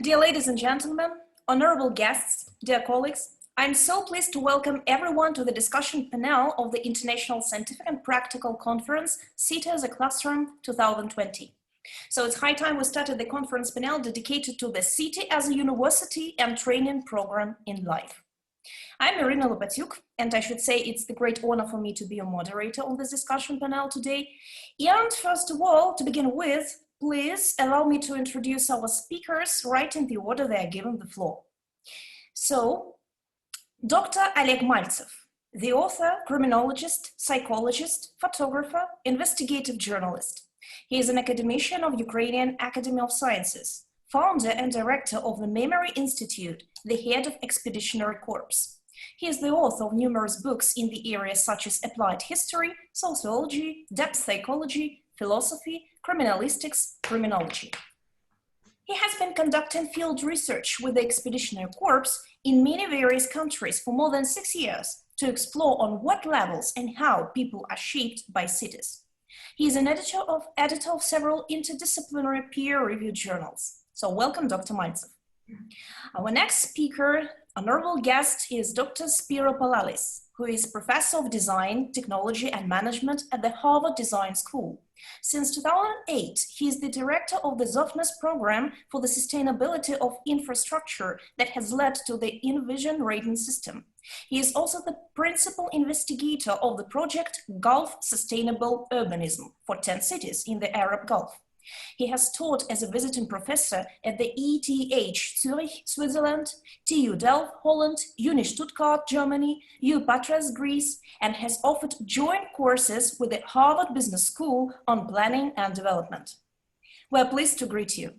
Dear ladies and gentlemen, honorable guests, dear colleagues, I'm so pleased to welcome everyone to the discussion panel of the International Scientific and Practical Conference, CITE as a Classroom 2020. So it's high time we started the conference panel dedicated to the CITE as a university and training program in life. I'm Irina Lopatiuk, and I should say it's the great honor for me to be a moderator on this discussion panel today. And first of all, to begin with, please allow me to introduce our speakers right in the order they are given the floor. So, Dr. Oleg Maltsev, the author, criminologist, psychologist, photographer, investigative journalist. He is an academician of Ukrainian Academy of Sciences, founder and director of the Memory Institute, the head of Expeditionary Corps. He is the author of numerous books in the areas such as applied history, sociology, depth psychology, philosophy, criminalistics, criminology. He has been conducting field research with the Expeditionary Corps in many various countries for more than 6 years to explore on what levels and how people are shaped by cities. He is an editor of several interdisciplinary peer-reviewed journals. So welcome, Dr. Maltsev. Our next speaker, honorable guest, is Dr. Spiro Pollalis, who is Professor of Design, Technology and Management at the Harvard Design School. Since 2008, he is the director of the Zofnas program for the sustainability of infrastructure that has led to the Envision rating system. He is also the principal investigator of the project Gulf Sustainable Urbanism for 10 cities in the Arab Gulf. He has taught as a visiting professor at the ETH Zurich, Switzerland, TU Delft, Holland, Uni Stuttgart, Germany, U Patras, Greece, and has offered joint courses with the Harvard Business School on planning and development. We're pleased to greet you.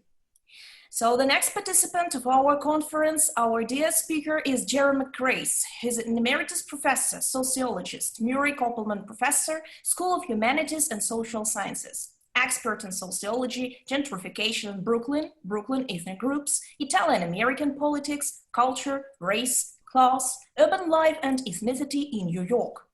So the next participant of our conference, our dear speaker, is Jerome Krase. He's an emeritus professor, sociologist, Murray Koppelman Professor, School of Humanities and Social Sciences. Expert in sociology, gentrification in Brooklyn ethnic groups, Italian-American politics, culture, race, class, urban life, and ethnicity in New York.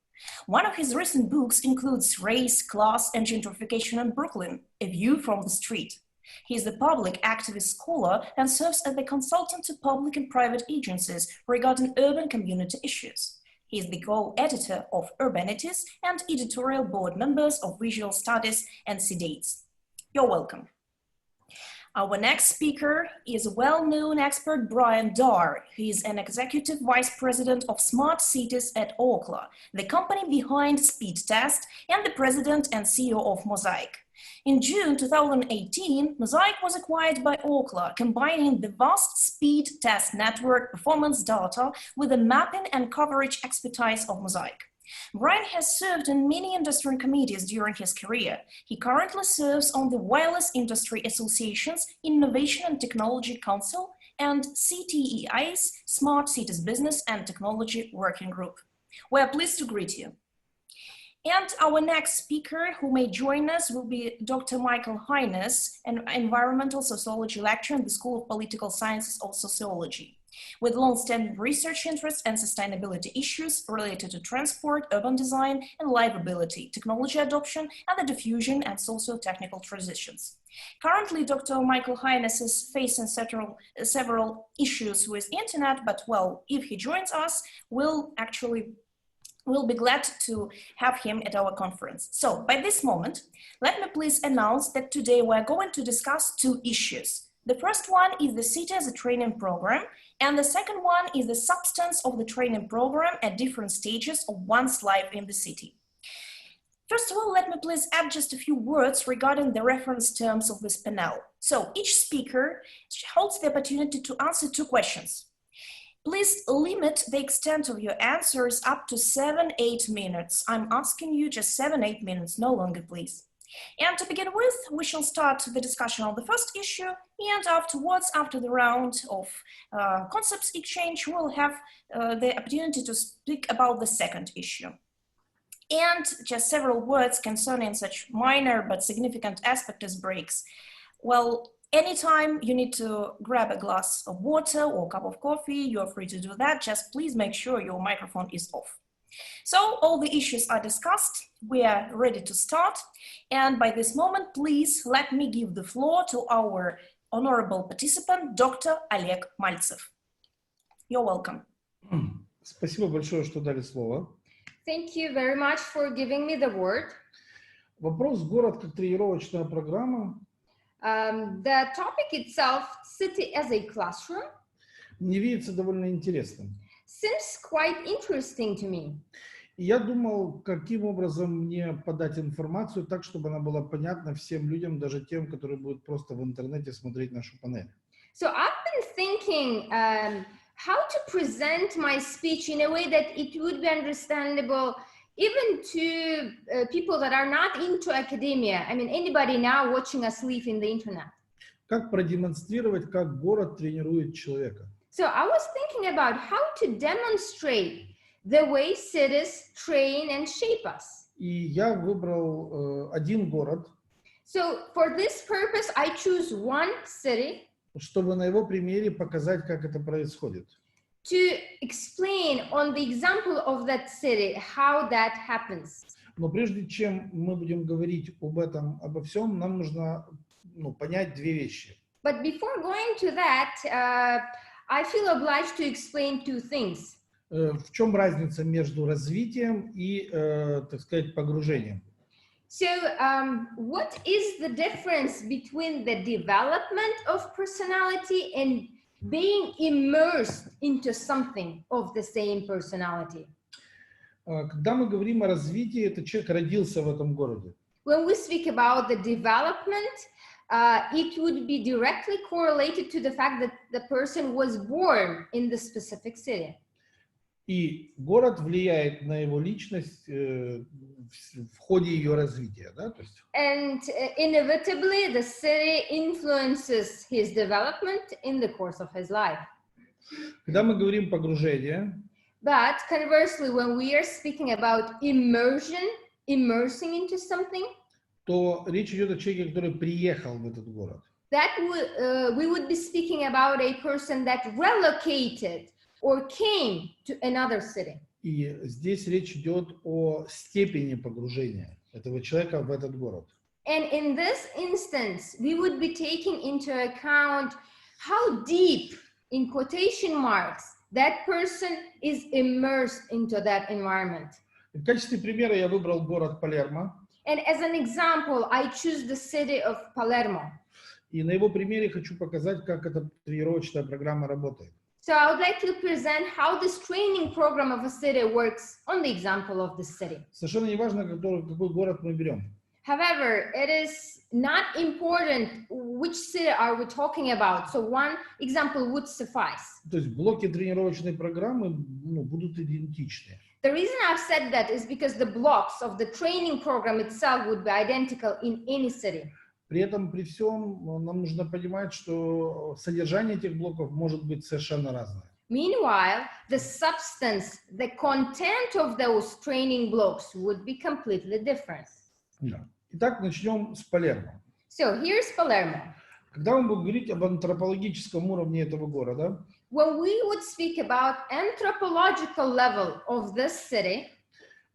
One of his recent books includes Race, Class, and Gentrification in Brooklyn, A View from the Street. He is a public activist scholar and serves as the consultant to public and private agencies regarding urban community issues. He is the co-editor of Urbanities and editorial board members of Visual Studies and CDATES. You're welcome. Our next speaker is well-known expert Bryan Darr. He is an executive vice president of Smart Cities at Ookla, the company behind Speed Test, and the president and CEO of Mosaic. In June 2018, Mosaic was acquired by Ookla, combining the vast speed test network performance data with the mapping and coverage expertise of Mosaic. Bryan has served in many industry committees during his career. He currently serves on the Wireless Industry Association's Innovation and Technology Council and CTEI's Smart Cities Business and Technology Working Group. We are pleased to greet you. And our next speaker who may join us will be Dr. Michael Hynes, an environmental sociology lecturer in the School of Political Sciences of Sociology, with long-standing research interests and sustainability issues related to transport, urban design, and livability, technology adoption, and the diffusion and socio-technical transitions. Currently, Dr. Michael Hynes is facing several issues with internet, but well, if he joins us, we'll be glad to have him at our conference. So by this moment, let me please announce that today we're going to discuss two issues. The first one is the CITE as a training program, and the second one is the substance of the training program at different stages of one's life in the city. First of all, let me please add just a few words regarding the reference terms of this panel. So each speaker holds the opportunity to answer 2 questions. Please limit the extent of your answers up to 7-8 minutes. I'm asking you just 7-8 minutes, no longer, please. And to begin with, we shall start the discussion on the first issue, and afterwards, after the round of concepts exchange, we'll have the opportunity to speak about the second issue. And just several words concerning such minor but significant aspect as breaks. Well, anytime you need to grab a glass of water or a cup of coffee, you're free to do that. Just please make sure your microphone is off. So all the issues are discussed. We are ready to start. And by this moment, please let me give the floor to our honorable participant, Dr. Oleg Maltsev. You're welcome. Спасибо большое, что дали слово. Thank you very much for giving me the word. Вопрос «Город как тренировочная программа» The topic itself, city as a classroom, мне видится довольно интересным. seems quite interesting to me. И я думал, каким образом мне подать информацию так, чтобы она была понятна всем людям, даже тем, которые будут просто в интернете смотреть нашу панель. So I've been thinking how to present my speech in a way that it would be understandable even to people that are not into academia. I mean, anybody now watching us live in the internet. Как продемонстрировать, как город тренирует человека? So I was thinking about how to demonstrate the way cities train and shape us. И я выбрал один город, So for this purpose, I choose one city чтобы на его примере показать, как это происходит. to explain on the example of that city how that happens. Но прежде чем мы будем говорить обо всем, нам нужно понять две вещи. But before going to that, I feel obliged to explain two things. В чем разница между развитием и, так сказать, погружением? So what is the difference between the development of personality and being immersed into something of the same personality? Когда мы говорим о развитии, этот человек родился в этом городе. When we speak about the development, it would be directly correlated to the fact that the person was born in the specific city. И город влияет на его личность в ходе ее развития, да? То есть, And inevitably, the city influences his development in the course of his life. когда мы говорим погружение, But conversely, when we are speaking about immersion, immersing into something, то речь идет о человеке, который приехал в этот город. that we would be speaking about a person that relocated or came to another city. И здесь речь идет о степени погружения этого человека в этот город. And in this instance, we would be taking into account how deep, in quotation marks, that person is immersed into that environment. В качестве примера я выбрал город Палермо. And as an example, I choose the city of Palermo. И на его примере хочу показать, как эта тренировочная программа работает. So I would like to present how this training program of a city works on the example of the city. Совершенно не важно, какой город мы берем. However, it is not important which city are we talking about. So one example would suffice. То есть блоки тренировочной программы будут идентичны. The reason I've said that is because the blocks of the training program itself would be identical in any city. При этом, при всем, нам нужно понимать, что содержание этих блоков может быть совершенно разное. Meanwhile, the substance, the content of those training blocks would be completely different. Да. Итак, начнем с Палермо. So here's Palermo. Когда мы будем говорить об антропологическом уровне этого города, When we would speak about anthropological level of this city,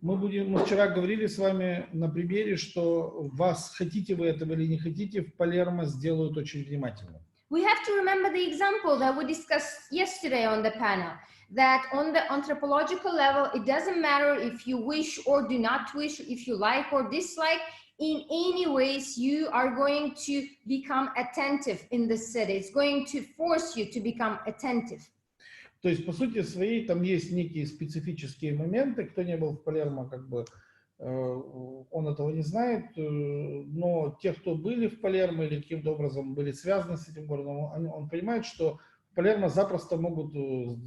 мы вчера говорили с вами на примере, что хотите вы этого или не хотите, в Палермо сделают очень внимательно. we have to remember the example that we discussed yesterday on the panel, that on the anthropological level, it doesn't matter if you wish or do not wish, if you like or dislike, in any ways you are going to become attentive in the city. It's going to force you to become attentive. То есть, по сути своей, там есть некие специфические моменты. Кто не был в Палермо, он этого не знает. Но те, кто были в Палермо или каким-то образом были связаны с этим городом, он понимает, что в Палермо запросто могут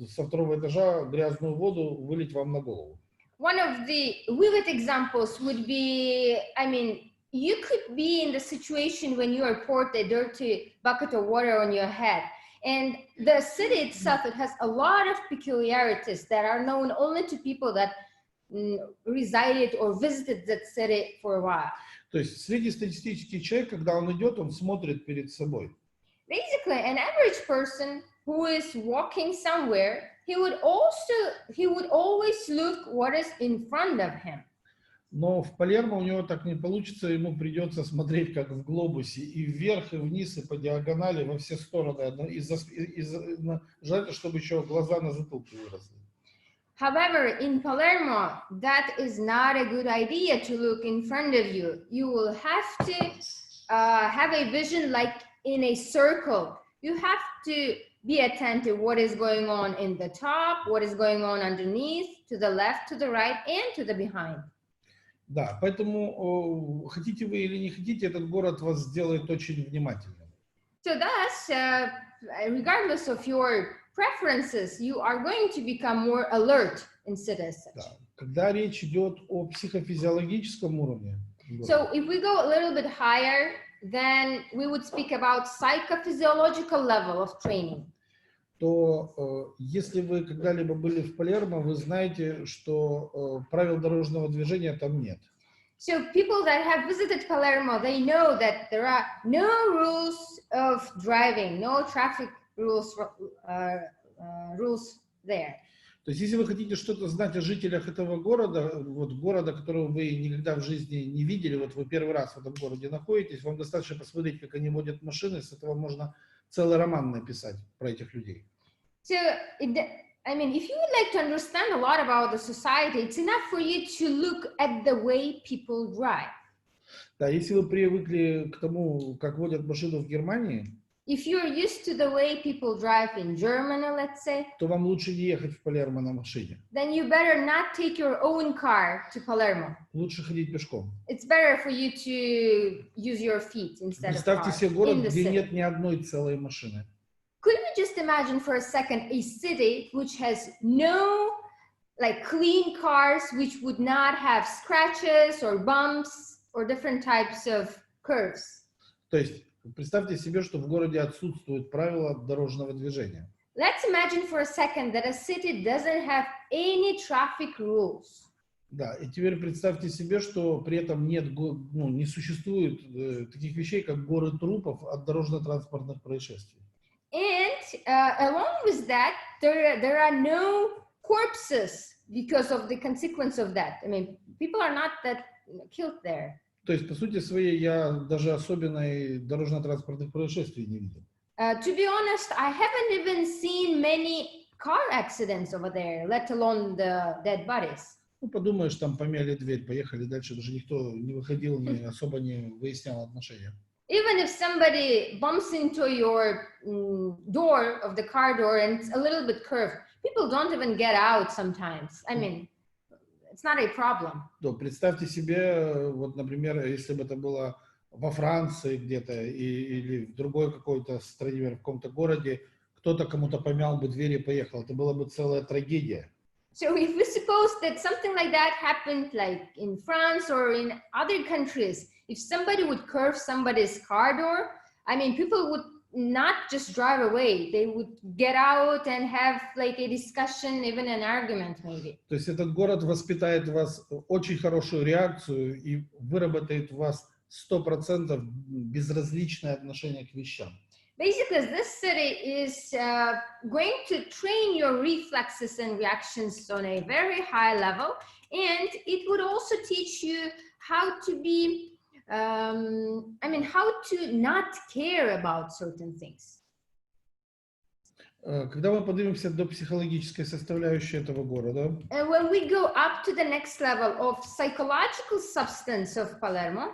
со второго этажа грязную воду вылить вам на голову. One of the vivid examples would be, you could be in the situation when you are poured a dirty bucket of water on your head. And the city itself, it has a lot of peculiarities that are known only to people that resided or visited that city for a while. То есть среднестатистический человек, когда он идет, он смотрит перед собой. Basically, an average person who is walking somewhere, he would always look what is in front of him. Но в Палермо у него так не получится, ему придется смотреть как в глобусе, и вверх, и вниз, и по диагонали, во все стороны. Желательно, чтобы еще глаза на затылке выросли. However, in Palermo, that is not a good idea to look in front of you. You will have to have a vision like in a circle. You have to be attentive what is going on in the top, what is going on underneath, to the left, to the right, and to the behind. Да, поэтому хотите вы или не хотите, этот город вас сделает очень внимательным. So thus, regardless of your preferences, you are going to become more alert in citizens. Да. Когда речь идет о психофизиологическом уровне, So if we go a little bit higher, then we would speak about psychophysiological level of training. то если вы когда-либо были в Палермо, вы знаете, что правил дорожного движения там нет. So people that have visited Palermo, they know that there are no rules of driving, no traffic rules there. То есть, если вы хотите что-то знать о жителях этого города, вот города, которого вы никогда в жизни не видели, вот вы первый раз в этом городе находитесь, вам достаточно посмотреть, как они водят машины, с этого можно целый роман написать про этих людей. So, I mean, if you would like to understand a lot about the society, it's enough for you to look at the way people drive. Да, если вы привыкли к тому, как водят машину в Германии, If you're used to the way people drive in Germany, let's say, то вам лучше не ехать в Палермо на машине. then you better not take your own car to Palermo. Лучше ходить пешком. It's better for you to use your feet instead of Представьте car себе город, in the где city. нет ни одной целой машины. Could we just imagine for a second a city which has no like clean cars, which would not have scratches or bumps or different types of curves? То есть представьте себе, что в городе отсутствуют правила дорожного движения. Let's imagine for a second that a city doesn't have any traffic rules. Да, и теперь представьте себе, что при этом не существует таких вещей, как горы трупов от дорожно-транспортных происшествий. And along with that, there are no corpses because of the consequence of that. I mean, people are not that killed there. То есть, по сути своей, я даже особенной дорожно-транспортных происшествий не видел. To be honest, I haven't even seen many car accidents over there, let alone the dead bodies. Ну, подумаешь, там помяли дверь, поехали дальше, даже никто не выходил, особо не выяснял отношения. Even if somebody bumps into your door of the car door and it's a little bit curved, people don't even get out sometimes. I mean, it's not a problem. То представьте себе, вот, например, если бы это было во Франции где-то или в другой какой-то стране, в каком-то городе, кто-то кому-то помял бы дверь и поехал. Это была бы целая трагедия. So if we suppose that something like that happened like in France or in other countries, if somebody would curve somebody's car door, I mean, people would not just drive away. They would get out and have like a discussion, even an argument maybe. То есть этот город воспитает в вас очень хорошую реакцию и выработает в вас 100% безразличное отношение к вещам. Basically, this city is going to train your reflexes and reactions on a very high level, and it would also teach you how to be, how to not care about certain things. Когда мы поднимемся до психологической составляющей этого города, And when we go up to the next level of psychological substance of Palermo,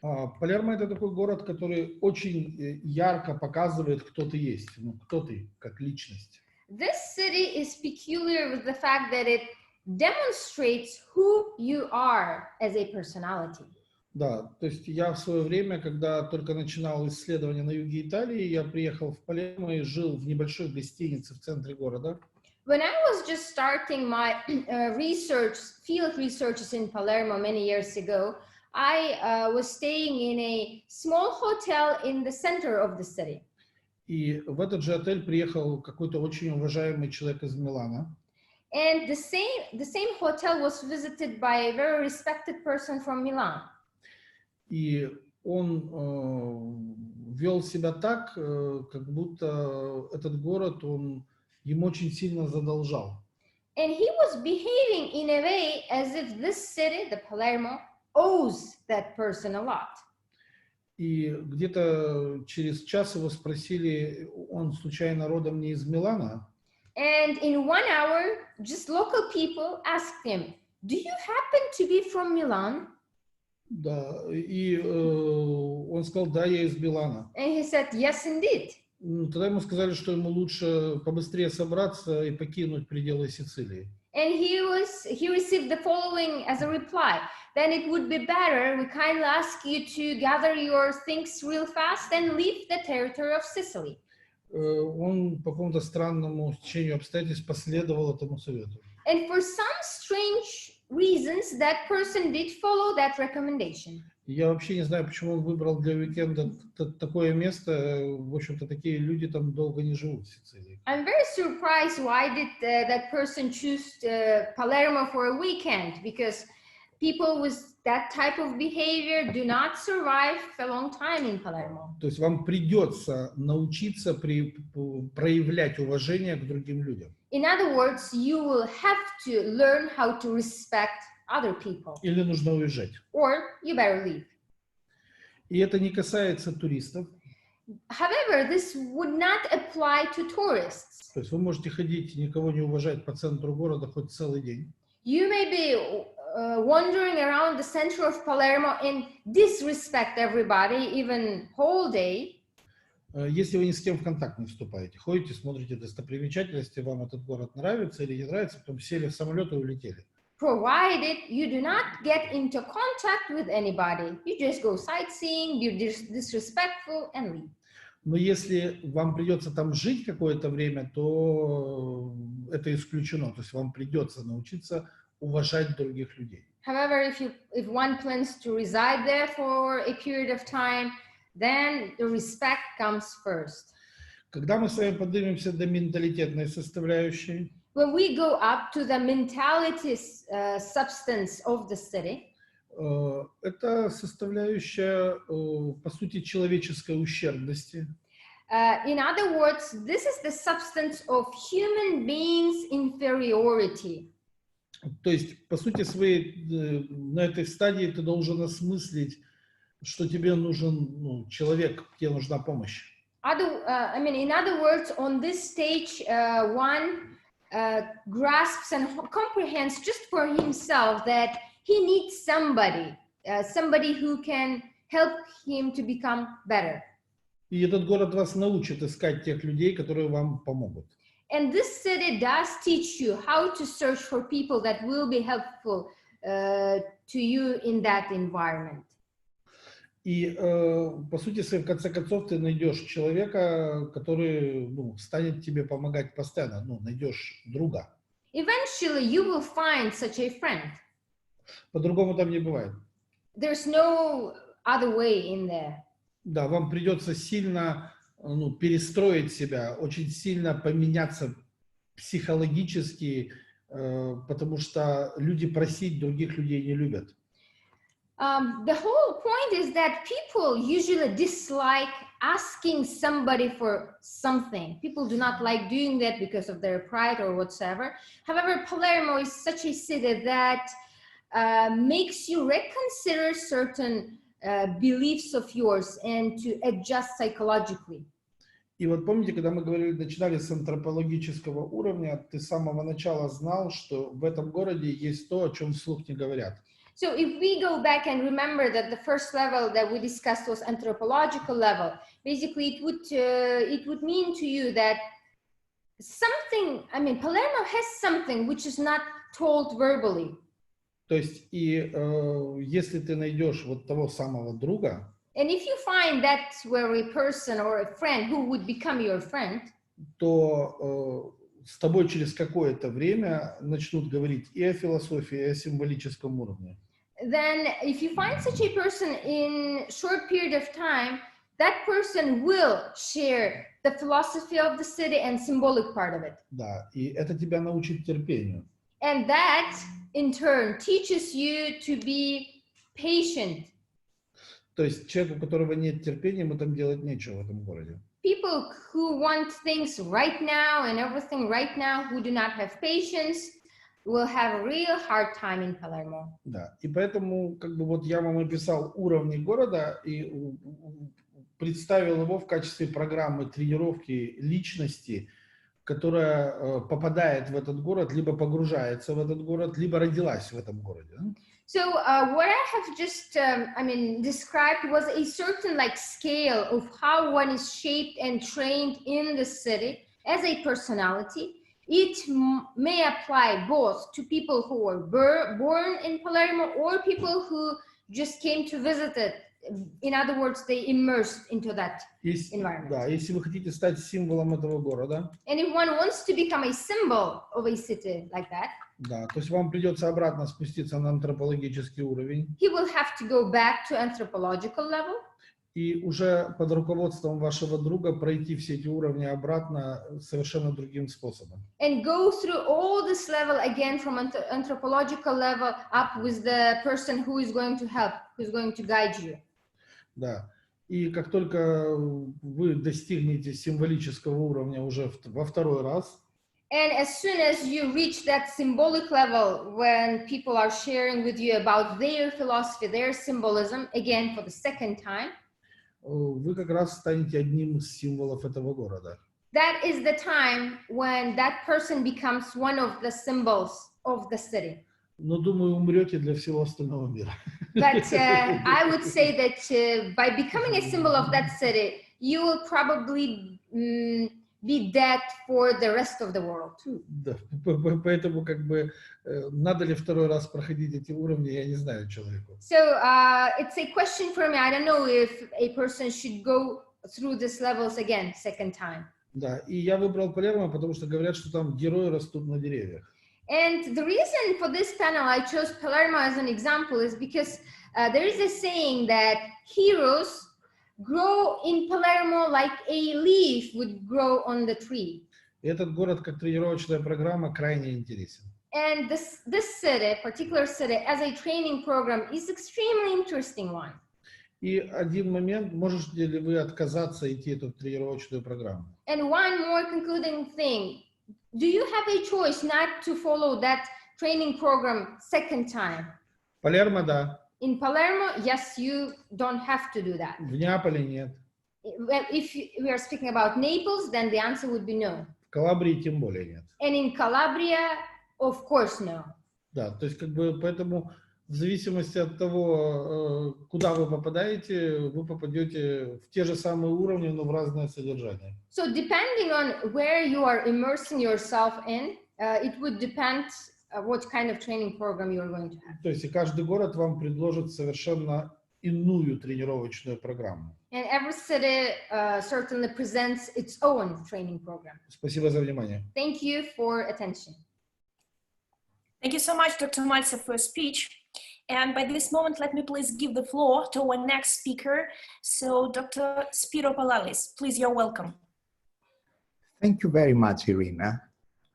Палермо — это такой город, который очень ярко показывает, кто ты есть, кто ты как личность. this city is peculiar with the fact that it demonstrates who you are as a personality. Да, то есть я в свое время, когда только начинал исследования на юге Италии, я приехал в Палермо и жил в небольшой гостинице в центре города. When I was just starting my field researches in Palermo many years ago, I was staying in a small hotel in the center of the city. И в этот же отель приехал какой-то очень уважаемый человек из Милана. And the same hotel was visited by a very respected person from Milan. И он вел себя так, как будто этот город ему очень сильно задолжал. And he was behaving in a way as if this city, the Palermo, owes that person a lot. И где-то через час его спросили, он случайно родом не из Милана? And in 1 hour, just local people asked him, "Do you happen to be from Milan?" Да, и он сказал, да, я из Милана. And he said, "Yes, indeed." Тогда ему сказали, что ему лучше побыстрее собраться и покинуть пределы Сицилии. And he received the following as a reply: "Then it would be better, we kindly ask you to gather your things real fast and leave the territory of Sicily." Он по какому-то странному стечению обстоятельств последовал этому совету. And for some strange reasons, that person did follow that recommendation. Я вообще не знаю, почему он выбрал для уикенда такое место. В общем-то, такие люди там долго не живут в Сицилии. I'm very surprised why did that person choose Palermo for a weekend, because people with that type of behavior do not survive a long time in Palermo. То есть вам придется научиться проявлять уважение к другим людям. In other words, you will have to learn how to respect other people. Или нужно уезжать. Or you better leave. И это не касается туристов. However, this would not apply to tourists. То есть вы можете ходить, никого не уважать по центру города хоть целый день. You may be wandering around the center of Palermo and disrespect everybody, even whole day. Если вы ни с кем в контакт не вступаете, ходите, смотрите достопримечательности, вам этот город нравится или не нравится, потом сели в самолет и улетели. Provided you do not get into contact with anybody. You just go sightseeing, you're disrespectful and leave. Но если вам придется там жить какое-то время, то это исключено. То есть вам придется научиться уважать других людей. However, if one plans to reside there for a period of time, then the respect comes first. Когда мы с вами поднимемся до менталитетной составляющей, When we go up to the mentality substance of the city, это составляющая, по сути, человеческой ущербности. In other words, this is the substance of human beings' inferiority. То есть, по сути своей, на этой стадии ты должен осмыслить, что тебе нужен человек, тебе нужна помощь. In other words, on this stage, one grasps and comprehends just for himself that he needs somebody who can help him to become better. И этот город вас научит искать тех людей, которые вам помогут. And this city does teach you how to search for people that will be helpful to you in that environment. И, по сути, в конце концов, ты найдешь человека, который станет тебе помогать постоянно, найдешь друга. Eventually, you will find such a friend. По-другому там не бывает. There's no other way in there. Да, вам придется сильно перестроить себя, очень сильно поменяться психологически, потому что люди просить других людей не любят. The whole point is that people usually dislike asking somebody for something. People do not like doing that because of their pride or whatsoever. However, Palermo is such a city that makes you reconsider certain beliefs of yours and to adjust psychologically. И вот помните, когда мы начинали с антропологического уровня, ты с самого начала знал, что в этом городе есть то, о чем вслух не говорят. So if we go back and remember that the first level that we discussed was anthropological level, basically it would mean to you that something, Palermo has something which is not told verbally. То есть, и если ты найдешь вот того самого друга, and if you find that very person or a friend who would become your friend, то с тобой через какое-то время начнут говорить и о философии, и о символическом уровне. Then if you find such a person in short period of time, that person will share the philosophy of the city and symbolic part of it. Да, и это тебя научит терпению. And that in turn teaches you to be patient. То есть человек, у которого нет терпения, ему там делать нечего в этом городе. People who want things right now and everything right now, who do not have patience, will have a real hard time in Palermo. Да, и поэтому как бы вот я вам описал уровни города и представил его в качестве программы тренировки личности, которая попадает в этот город, либо погружается в этот город, либо родилась в этом городе. So what I have just, described was a certain like scale of how one is shaped and trained in the city as a personality. It may apply both to people who were born in Palermo or people who just came to visit it. In other words, they immersed into that environment. Да, если вы хотите стать символом этого города, And if one wants to become a symbol of a city like that, да, то есть вам придется обратно спуститься на антропологический уровень. he will have to go back to anthropological level. И уже под руководством вашего друга пройти все эти уровни обратно совершенно другим способом. And go through all this level again from anthropological level up with the person who is going to help, who is going to guide you. Да. И как только вы достигнете символического уровня уже во второй раз, And as soon as you reach that symbolic level, when people are sharing with you about their philosophy, their symbolism, again for the second time, вы как раз станете одним из символов этого города. that is the time when that person becomes one of the symbols of the city. Но, думаю, умрете для всего остального мира. But I would say that by becoming a symbol of that city, you will probably be dead for the rest of the world. Да, поэтому как бы надо ли второй раз проходить эти уровни, я не знаю человеку. So it's a question for me. I don't know if a person should go through these levels again, second time. Да, и я выбрал Палермо, потому что говорят, что там герои растут на деревьях. And the reason for this panel I chose Palermo as an example is because there is a saying that heroes grow in Palermo like a leaf would grow on the tree. И этот город как тренировочная программа крайне интересен. And this city, particular city, as a training program is extremely interesting one. И один момент, можете ли вы отказаться идти эту тренировочную программу? And one more concluding thing. Do you have a choice not to follow that training program second time? Палермо, да. In Palermo, yes, you don't have to do that. В Неаполе нет. Well, if we are speaking about Naples, then the answer would be no. В Калабрии тем более нет. And in Calabria, of course, no. Да, то есть как бы поэтому в зависимости от того, куда вы попадаете, вы попадете в те же самые уровни, но в разное содержание. So depending on where you are immersing yourself in, it would depend what kind of training program you are going to have. То есть и каждый город вам предложит совершенно иную тренировочную программу. And every city certainly presents its own training program. Спасибо за внимание. Thank you for attention. Thank you so much, Dr. Maltsev, for your speech. And by this moment, let me please give the floor to our next speaker. So, Dr. Spiro Pollalis, please, you're welcome. Thank you very much, Irina.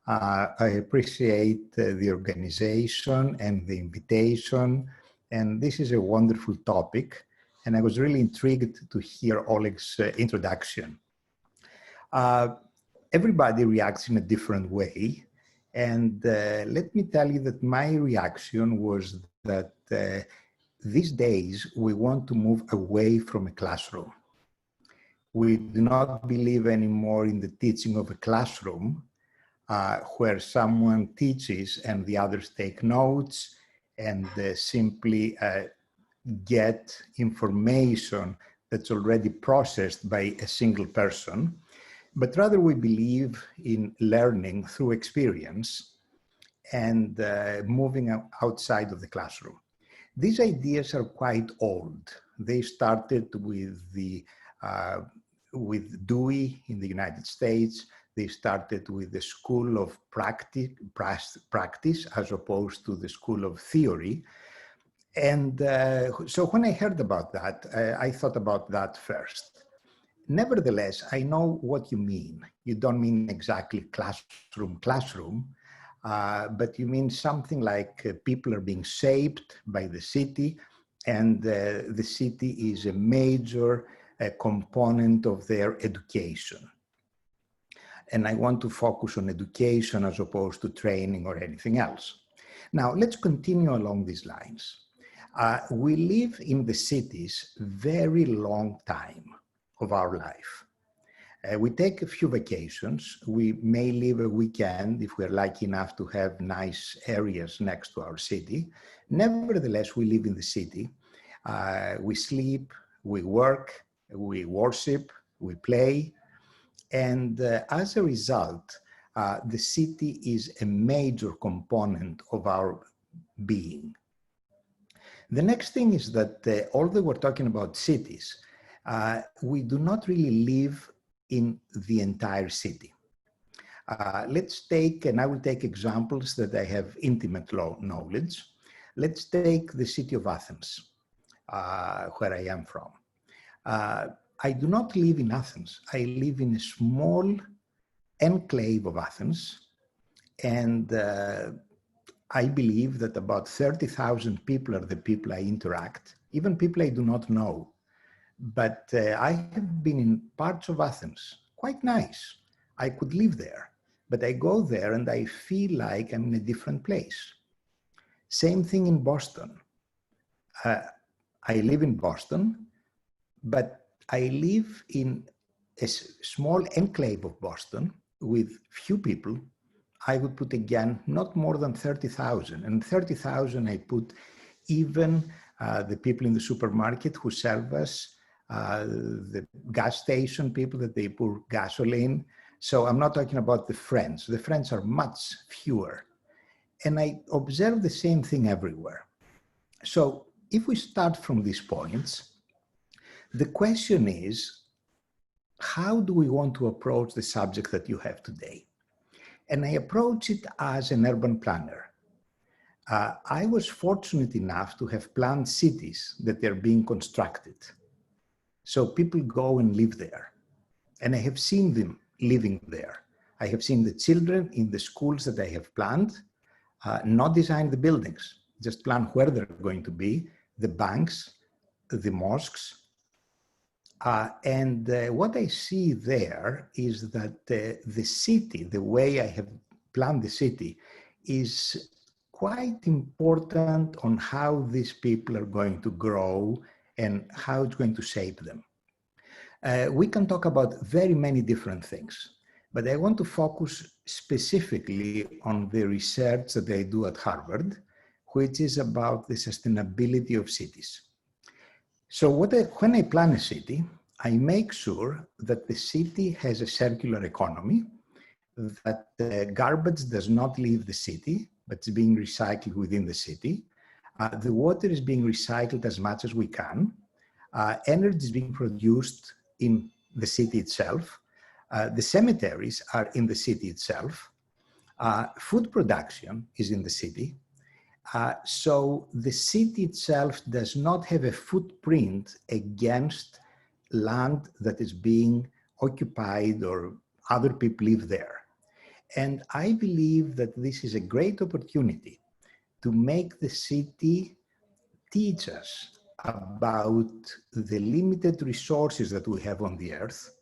I appreciate the organization and the invitation, and this is a wonderful topic, and I was really intrigued to hear Oleg's introduction. Everybody reacts in a different way, and let me tell you that my reaction was that these days we want to move away from a classroom. We do not believe anymore in the teaching of a classroom where someone teaches and the others take notes and simply get information that's already processed by a single person, but rather we believe in learning through experience and moving outside of the classroom. These ideas are quite old. They started with Dewey in the United States. They started with the school of practice as opposed to the school of theory. And so when I heard about that, I thought about that first. Nevertheless, I know what you mean. You don't mean exactly classroom, but you mean something like people are being shaped by the city, and the city is a major component of their education. And I want to focus on education as opposed to training or anything else. Now, let's continue along these lines. We live in the cities very long time of our life. We take a few vacations. We may live a weekend if we're lucky enough to have nice areas next to our city. Nevertheless, we live in the city. We sleep, we work, we worship, we play. And as a result, the city is a major component of our being. The next thing is that although we're talking about cities, we do not really live in the entire city. Let's take, and I will take examples that I have intimate knowledge. Let's take the city of Athens, where I am from. I do not live in Athens. I live in a small enclave of Athens, and I believe that about 30,000 people are the people I interact, even people I do not know. But I have been in parts of Athens, quite nice. I could live there, but I go there and I feel like I'm in a different place. Same thing in Boston. I live in Boston, but I live in a small enclave of Boston with few people. I would put again, not more than 30,000. And 30,000, I put even the people in the supermarket who serve us, the gas station people that they pour gasoline. So I'm not talking about the friends. The friends are much fewer. And I observe the same thing everywhere. So if we start from these points, the question is, how do we want to approach the subject that you have today? And I approach it as an urban planner. I was fortunate enough to have planned cities that are being constructed. So people go and live there. And I have seen them living there. I have seen the children in the schools that I have planned, not design the buildings, just plan where they're going to be, the banks, the mosques. And what I see there is that the city, the way I have planned the city, is quite important on how these people are going to grow and how it's going to shape them. We can talk about very many different things, but I want to focus specifically on the research that I do at Harvard, which is about the sustainability of cities. So when I plan a city, I make sure that the city has a circular economy, that garbage does not leave the city, but it's being recycled within the city. The water is being recycled as much as we can. Energy is being produced in the city itself. The cemeteries are in the city itself. Food production is in the city. So the city itself does not have a footprint against land that is being occupied or other people live there. And I believe that this is a great opportunity to make the city teach us about the limited resources that we have on the earth,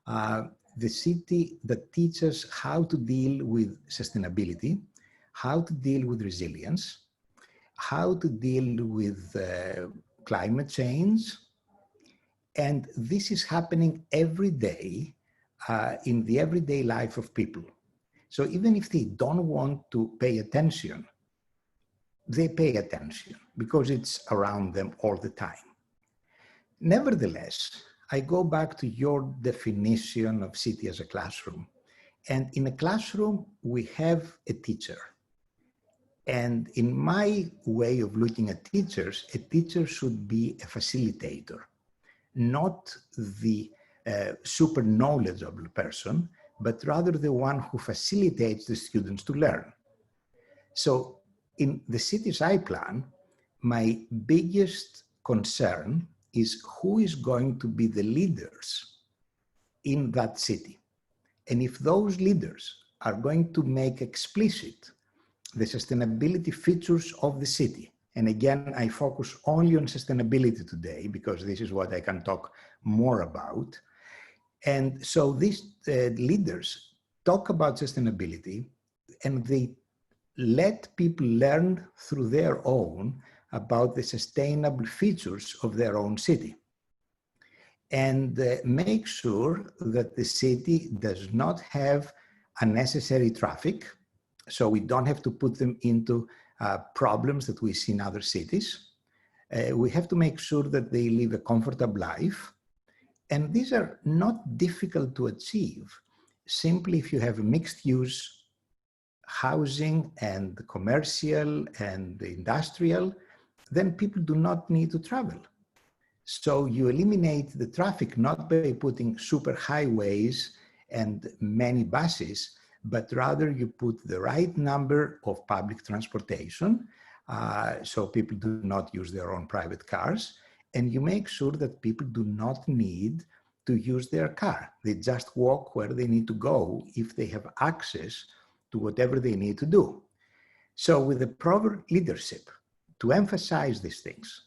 the city that teaches how to deal with sustainability, how to deal with resilience, how to deal with climate change. And this is happening every day in the everyday life of people. So even if they don't want to pay attention, they pay attention because it's around them all the time. Nevertheless, I go back to your definition of city as a classroom. And in a classroom, we have a teacher. And in my way of looking at teachers, a teacher should be a facilitator, not the super knowledgeable person, but rather the one who facilitates the students to learn. So in the cities I plan, my biggest concern is who is going to be the leaders in that city. And if those leaders are going to make explicit the sustainability features of the city, and again, I focus only on sustainability today because this is what I can talk more about. And so these leaders talk about sustainability and they let people learn through their own about the sustainable features of their own city. And make sure that the city does not have unnecessary traffic, so we don't have to put them into problems that we see in other cities. We have to make sure that they live a comfortable life. And these are not difficult to achieve. Simply if you have mixed use housing and commercial and industrial, then people do not need to travel. So you eliminate the traffic not by putting super highways and many buses, but rather you put the right number of public transportation, so people do not use their own private cars, and you make sure that people do not need to use their car. They just walk where they need to go if they have access to whatever they need to do. So with the proper leadership to emphasize these things,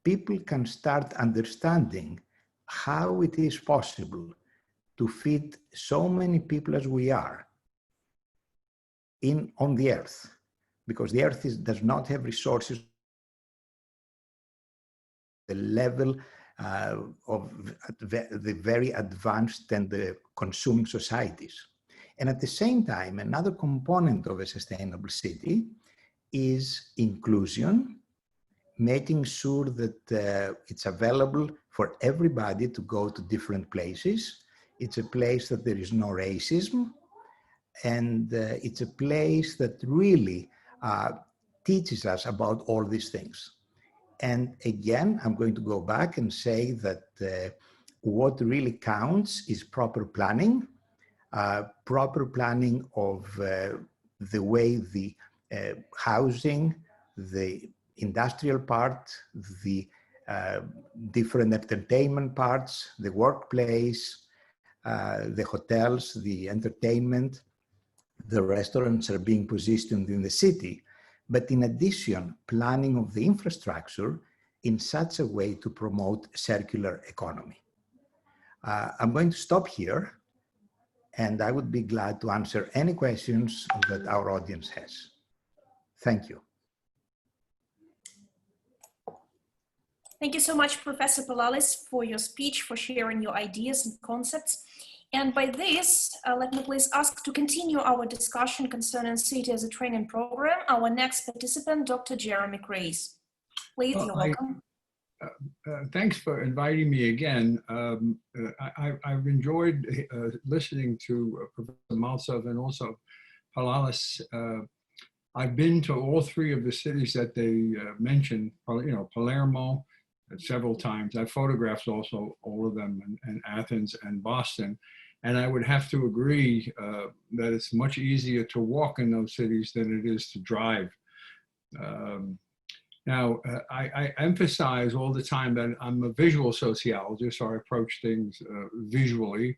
people can start understanding how it is possible to fit so many people as we are on the earth, because the earth does not have resources the level of the very advanced and the consuming societies. And at the same time, another component of a sustainable city is inclusion, making sure that it's available for everybody to go to different places. It's a place that there is no racism, and it's a place that really teaches us about all these things. And again, I'm going to go back and say that what really counts is proper planning of the way the housing, the industrial part, the different entertainment parts, the workplace, the hotels, the entertainment, the restaurants are being positioned in the city. But in addition, planning of the infrastructure in such a way to promote circular economy. I'm going to stop here, and I would be glad to answer any questions that our audience has. Thank you. Thank you so much, Professor Pollalis, for your speech, for sharing your ideas and concepts. And by this, let me please ask to continue our discussion concerning city as a training program, our next participant, Dr. Jerome Krase. Please, you're welcome. Thanks for inviting me again. I've enjoyed listening to Professor Maltsev and also Pollalis. I've been to all three of the cities that they mentioned, Palermo several times. I photographed also all of them, and Athens and Boston. And I would have to agree that it's much easier to walk in those cities than it is to drive. Now, I emphasize all the time that I'm a visual sociologist, so I approach things visually.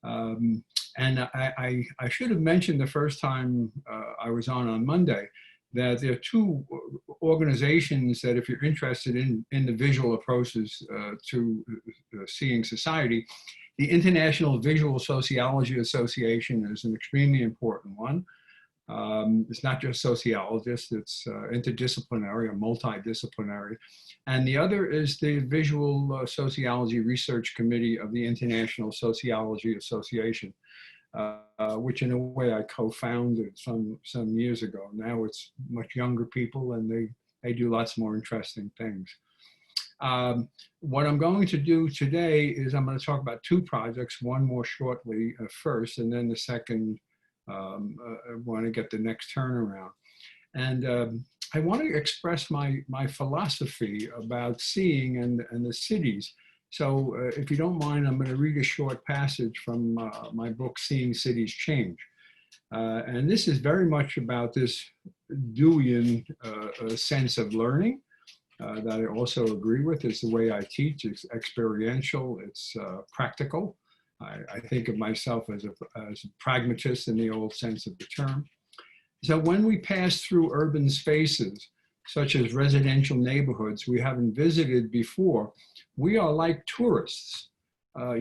And I should have mentioned the first time I was on Monday that there are two organizations that, if you're interested in the visual approaches to seeing society, the International Visual Sociology Association is an extremely important one. It's not just sociologists, it's interdisciplinary or multidisciplinary. And the other is the Visual Sociology Research Committee of the International Sociology Association, which in a way I co-founded some years ago. Now it's much younger people, and they do lots more interesting things. What I'm going to do today is I'm going to talk about two projects, one more shortly first, and then the second, I want to get the next turnaround. And I want to express my philosophy about seeing and the cities. So if you don't mind, I'm going to read a short passage from my book, Seeing Cities Change. And this is very much about this Deweyan sense of learning that I also agree with. It's the way I teach. It's experiential, it's practical. I think of myself as a pragmatist in the old sense of the term. So when we pass through urban spaces, such as residential neighborhoods we haven't visited before, we are like tourists,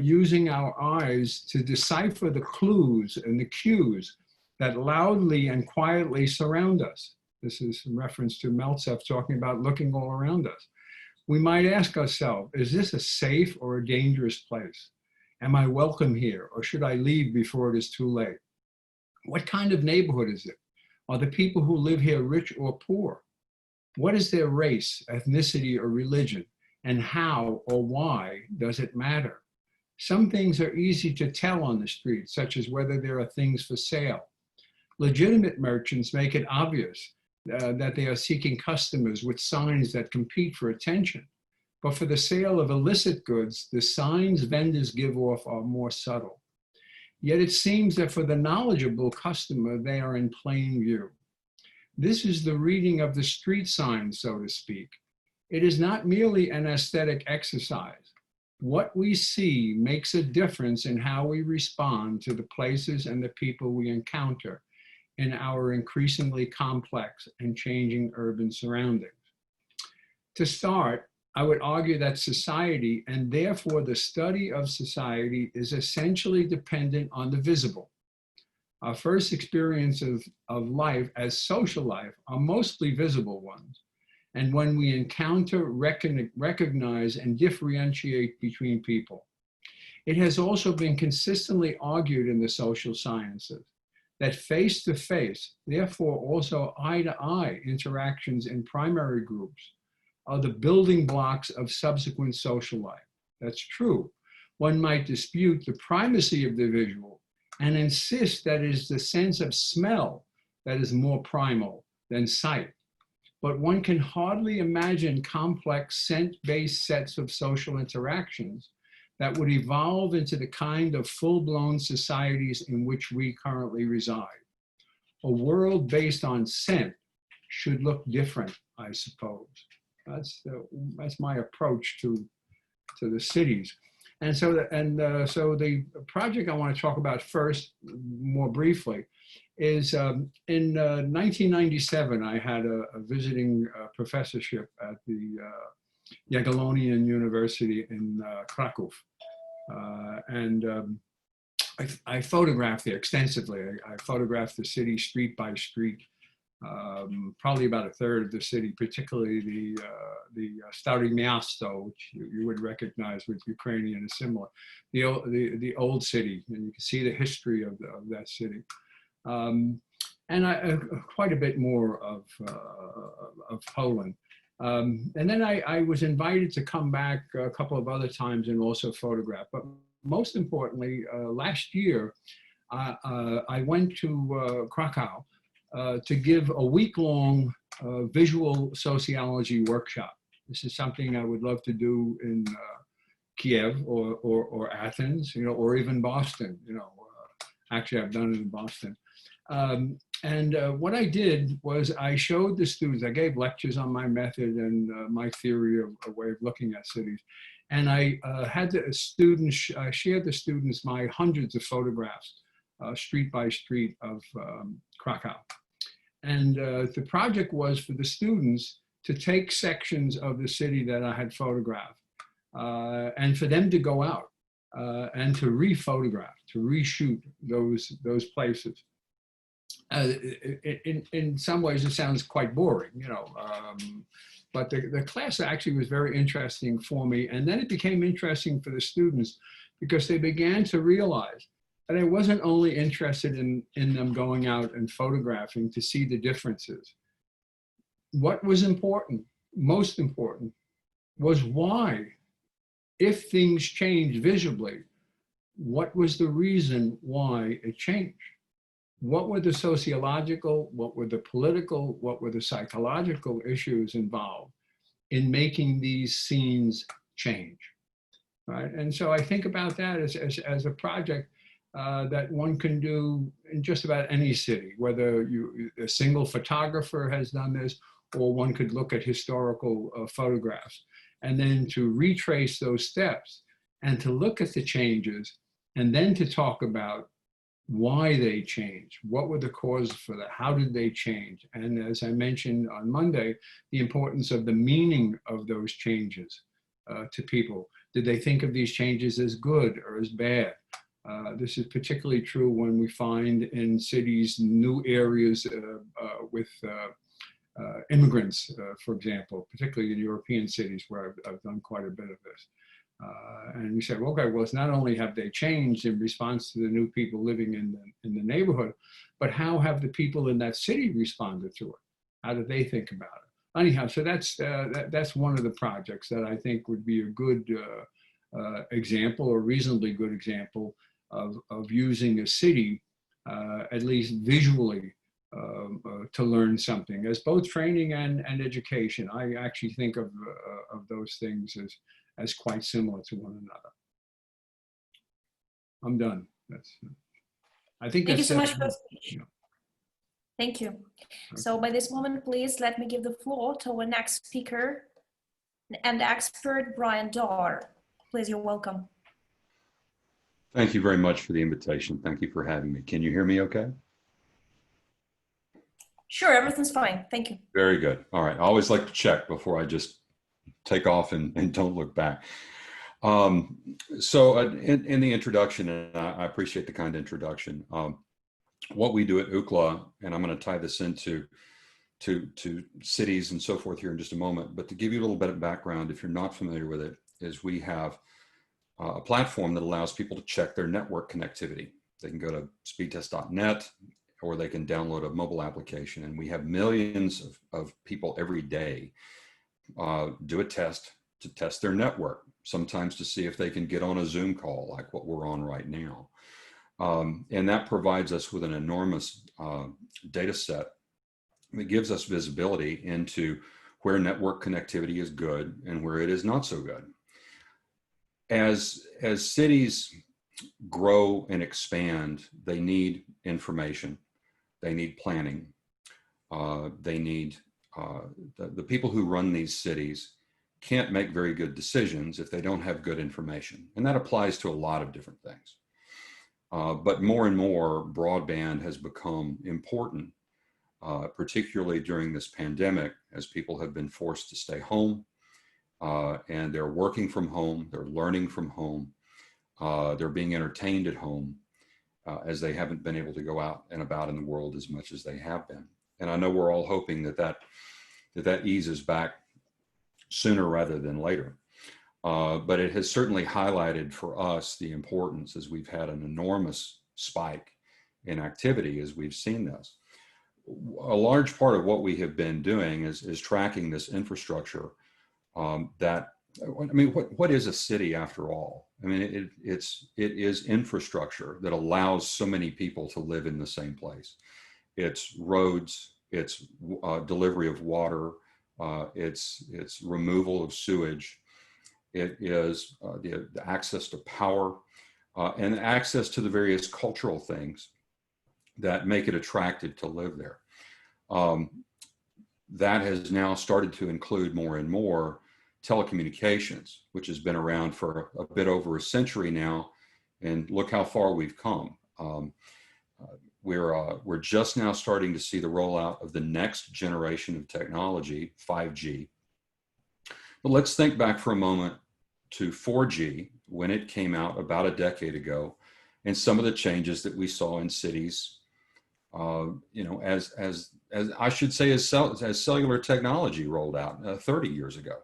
using our eyes to decipher the clues and the cues that loudly and quietly surround us. This is in reference to Maltsev talking about looking all around us. We might ask ourselves, is this a safe or a dangerous place? Am I welcome here, or should I leave before it is too late? What kind of neighborhood is it? Are the people who live here rich or poor? What is their race, ethnicity, or religion? And how or why does it matter? Some things are easy to tell on the street, such as whether there are things for sale. Legitimate merchants make it obvious that they are seeking customers with signs that compete for attention. But for the sale of illicit goods, the signs vendors give off are more subtle. Yet it seems that for the knowledgeable customer, they are in plain view. This is the reading of the street sign, so to speak. It is not merely an aesthetic exercise. What we see makes a difference in how we respond to the places and the people we encounter in our increasingly complex and changing urban surroundings. To start, I would argue that society, and therefore the study of society, is essentially dependent on the visible. Our first experiences of life as social life are mostly visible ones. And when we encounter, recognize, and differentiate between people. It has also been consistently argued in the social sciences that face-to-face, therefore also eye-to-eye interactions in primary groups are the building blocks of subsequent social life. That's true. One might dispute the primacy of the visual and insist that it is the sense of smell that is more primal than sight. But one can hardly imagine complex scent-based sets of social interactions that would evolve into the kind of full-blown societies in which we currently reside. A world based on scent should look different, I suppose. That's my approach to the cities. And so the project I want to talk about first, more briefly, is in 1997, I had a visiting professorship at the Jagiellonian University in Krakow. I photographed there extensively. I photographed the city street by street, probably about a third of the city, particularly the Stare Miasto, which you would recognize with Ukrainian is similar, the old city, and you can see the history of that city. And quite a bit more of Poland. And then I was invited to come back a couple of other times and also photograph. But most importantly, last year, I went to Krakow to give a week-long visual sociology workshop. This is something I would love to do in Kiev or Athens, or even Boston. Actually, I've done it in Boston. What I did was I showed the students, I gave lectures on my method and my theory of a way of looking at cities. And I had the students, I shared the students my hundreds of photographs, street by street of Krakow. And the project was for the students to take sections of the city that I had photographed and for them to go out and to re-photograph, to reshoot those places. In some ways, it sounds quite boring, but the class actually was very interesting for me. And then it became interesting for the students because they began to realize that I wasn't only interested in them going out and photographing to see the differences. What was important, most important, was why, if things changed visibly, what was the reason why it changed? What were the sociological, what were the political, what were the psychological issues involved in making these scenes change, right? And so I think about that as a project that one can do in just about any city, whether a single photographer has done this, or one could look at historical photographs, and then to retrace those steps and to look at the changes, and then to talk about why they changed, what were the causes for that, how did they change? And as I mentioned on Monday, the importance of the meaning of those changes to people. Did they think of these changes as good or as bad? This is particularly true when we find in cities new areas with immigrants, for example, particularly in European cities where I've done quite a bit of this. And we say, okay, well, it's not only have they changed in response to the new people living in the neighborhood, but how have the people in that city responded to it? How do they think about it? Anyhow, so that's one of the projects that I think would be a good example, or reasonably good example of using a city, at least visually, to learn something as both training and education. I actually think of those things as quite similar to one another. I'm done. I think Thank you that's so much for the speech. Yeah. Thank you. So by this moment, please let me give the floor to our next speaker and expert, Bryan Darr. Please, you're welcome. Thank you very much for the invitation. Thank you for having me. Can you hear me okay? Sure, everything's fine. Thank you. Very good. All right. I always like to check before I just take off and don't look back. So in the introduction, and I appreciate the kind introduction, what we do at UCLA, and I'm going to tie this into to cities and so forth here in just a moment, but to give you a little bit of background, if you're not familiar with it, is we have a platform that allows people to check their network connectivity. They can go to speedtest.net, or they can download a mobile application, and we have millions of people every day do a test to test their network, sometimes to see if they can get on a Zoom call like what we're on right now. And that provides us with an enormous data set that gives us visibility into where network connectivity is good and where it is not so good. As cities grow and expand, they need information, they need planning, they need, the people who run these cities can't make very good decisions if they don't have good information. And that applies to a lot of different things. But more and more, broadband has become important, particularly during this pandemic, as people have been forced to stay home, and they're working from home, they're learning from home, they're being entertained at home, as they haven't been able to go out and about in the world as much as they have been. And I know we're all hoping that eases back sooner rather than later. But it has certainly highlighted for us the importance, as we've had an enormous spike in activity as we've seen this. A large part of what we have been doing is tracking this infrastructure that, I mean, what is a city after all? I mean, it is infrastructure that allows so many people to live in the same place. It's roads, it's delivery of water, it's removal of sewage. It is the access to power and access to the various cultural things that make it attractive to live there. That has now started to include more and more telecommunications, which has been around for a bit over a century now, and look how far we've come. We're just now starting to see the rollout of the next generation of technology, 5G. But let's think back for a moment to 4G when it came out about a decade ago, and some of the changes that we saw in cities. You know, as I should say, as cellular technology rolled out 30 years ago.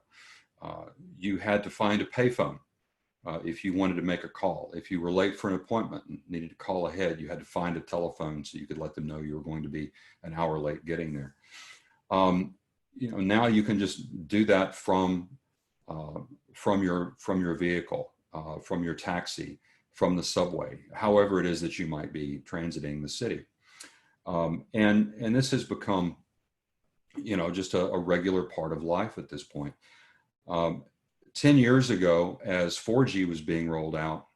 You had to find a payphone if you wanted to make a call. If you were late for an appointment and needed to call ahead, you had to find a telephone so you could let them know you were going to be an hour late getting there. You know, now you can just do that from your vehicle, from your taxi, from the subway, however it is that you might be transiting the city. And this has become, you know, just a regular part of life at this point. 10 years ago, as 4G was being rolled out,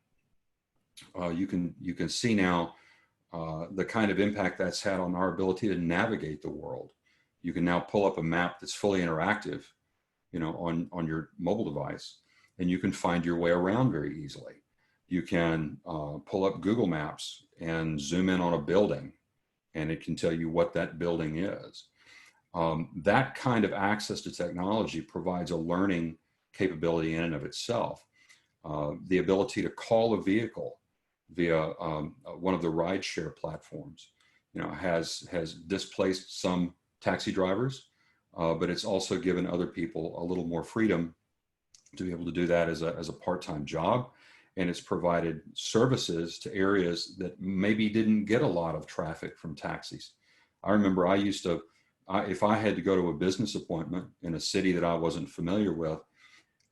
you can see now the kind of impact that's had on our ability to navigate the world. You can now pull up a map that's fully interactive, you know, on your mobile device, and you can find your way around very easily. You can pull up Google Maps and zoom in on a building, and it can tell you what that building is. That kind of access to technology provides a learning capability in and of itself. The ability to call a vehicle via one of the rideshare platforms, you know, has displaced some taxi drivers, but it's also given other people a little more freedom to be able to do that as a part-time job. And it's provided services to areas that maybe didn't get a lot of traffic from taxis. I remember I used to, if I had to go to a business appointment in a city that I wasn't familiar with,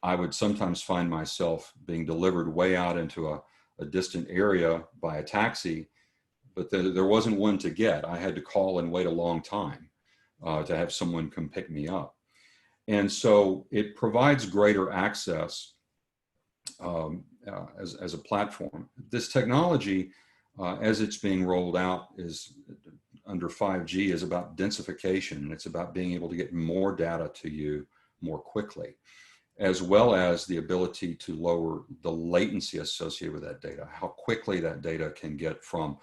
I would sometimes find myself being delivered way out into a distant area by a taxi, but there wasn't one to get. I had to call and wait a long time to have someone come pick me up. And so it provides greater access as a platform. This technology, as it's being rolled out, is under 5G, is about densification, and it's about being able to get more data to you more quickly, as well as the ability to lower the latency associated with that data, how quickly that data can get from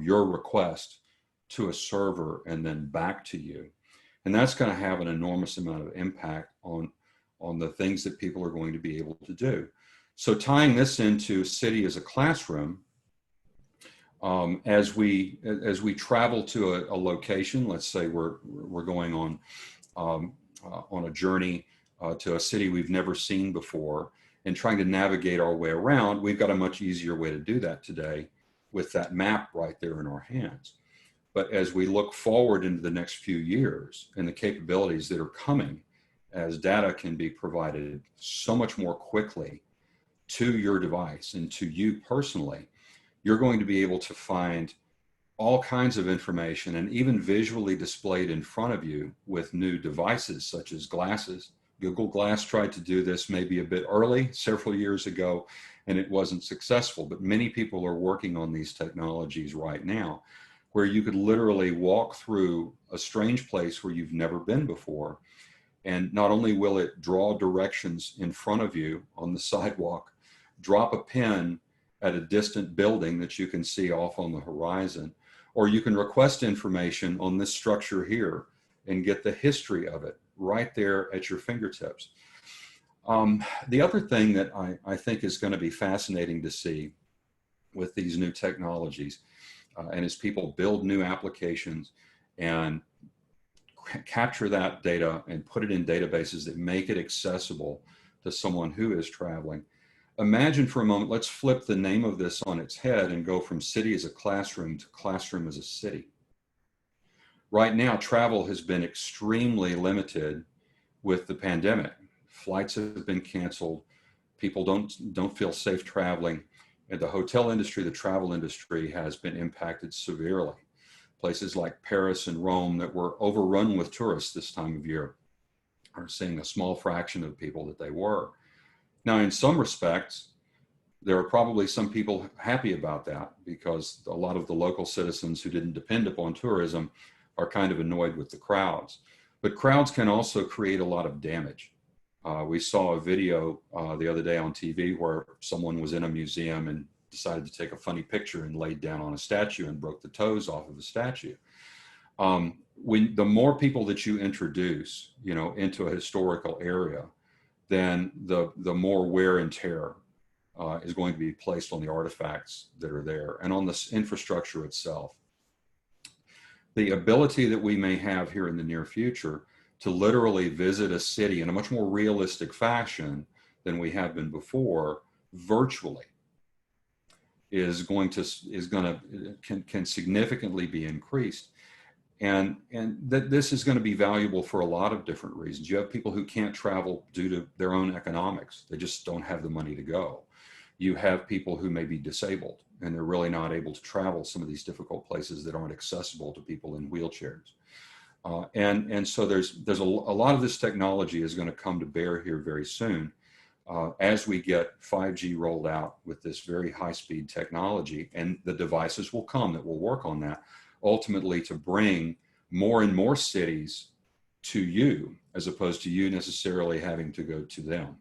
your request to a server and then back to you. And that's going to have an enormous amount of impact on the things that people are going to be able to do. So tying this into City as a classroom, as we travel to a location, let's say we're going on a journey to a city we've never seen before and trying to navigate our way around, we've got a much easier way to do that today with that map right there in our hands. But as we look forward into the next few years and the capabilities that are coming, as data can be provided so much more quickly to your device and to you personally, you're going to be able to find all kinds of information and even visually displayed in front of you with new devices such as glasses. Google Glass tried to do this maybe a bit early, several years ago, and it wasn't successful. But many people are working on these technologies right now, where you could literally walk through a strange place where you've never been before. And not only will it draw directions in front of you on the sidewalk, drop a pin at a distant building that you can see off on the horizon, or you can request information on this structure here and get the history of it right there at your fingertips. The other thing that I think is going to be fascinating to see with these new technologies, and as people build new applications and capture that data and put it in databases that make it accessible to someone who is traveling. Imagine for a moment, let's flip the name of this on its head and go from city as a classroom to classroom as a city. Right now, travel has been extremely limited with the pandemic. Flights have been canceled. People don't feel safe traveling. And the hotel industry, the travel industry has been impacted severely. Places like Paris and Rome that were overrun with tourists this time of year are seeing a small fraction of people that they were. Now, in some respects, there are probably some people happy about that because a lot of the local citizens who didn't depend upon tourism are kind of annoyed with the crowds. But crowds can also create a lot of damage. We saw a video the other day on TV where someone was in a museum and decided to take a funny picture and laid down on a statue and broke the toes off of the statue. The more people that you introduce, into a historical area, then the more wear and tear is going to be placed on the artifacts that are there and on this infrastructure itself. The ability that we may have here in the near future to literally visit a city in a much more realistic fashion than we have been before, virtually, can significantly be increased. And that this is going to be valuable for a lot of different reasons. You have people who can't travel due to their own economics. They just don't have the money to go. You have people who may be disabled and they're really not able to travel some of these difficult places that aren't accessible to people in wheelchairs. And so there's a lot of this technology is going to come to bear here very soon as we get 5G rolled out with this very high-speed technology, and the devices will come that will work on that, ultimately to bring more and more cities to you, as opposed to you necessarily having to go to them.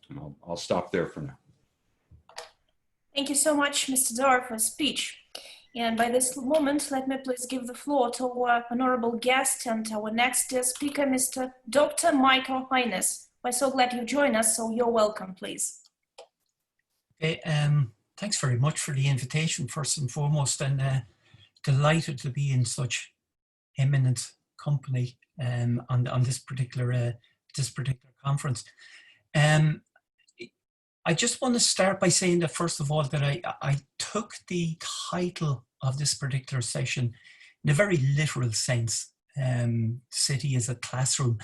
And I'll stop there for now. Thank you so much, Mr. Darr, for speech. And by this moment, let me please give the floor to our honorable guest and our next speaker, Mr. Dr. Michael Hynes. We're so glad you joined us, so you're welcome, please. Okay, Thanks very much for the invitation, first and foremost, and delighted to be in such eminent company on this particular conference. I just want to start by saying that, first of all, that I took the title of this particular session in a very literal sense, city as a classroom.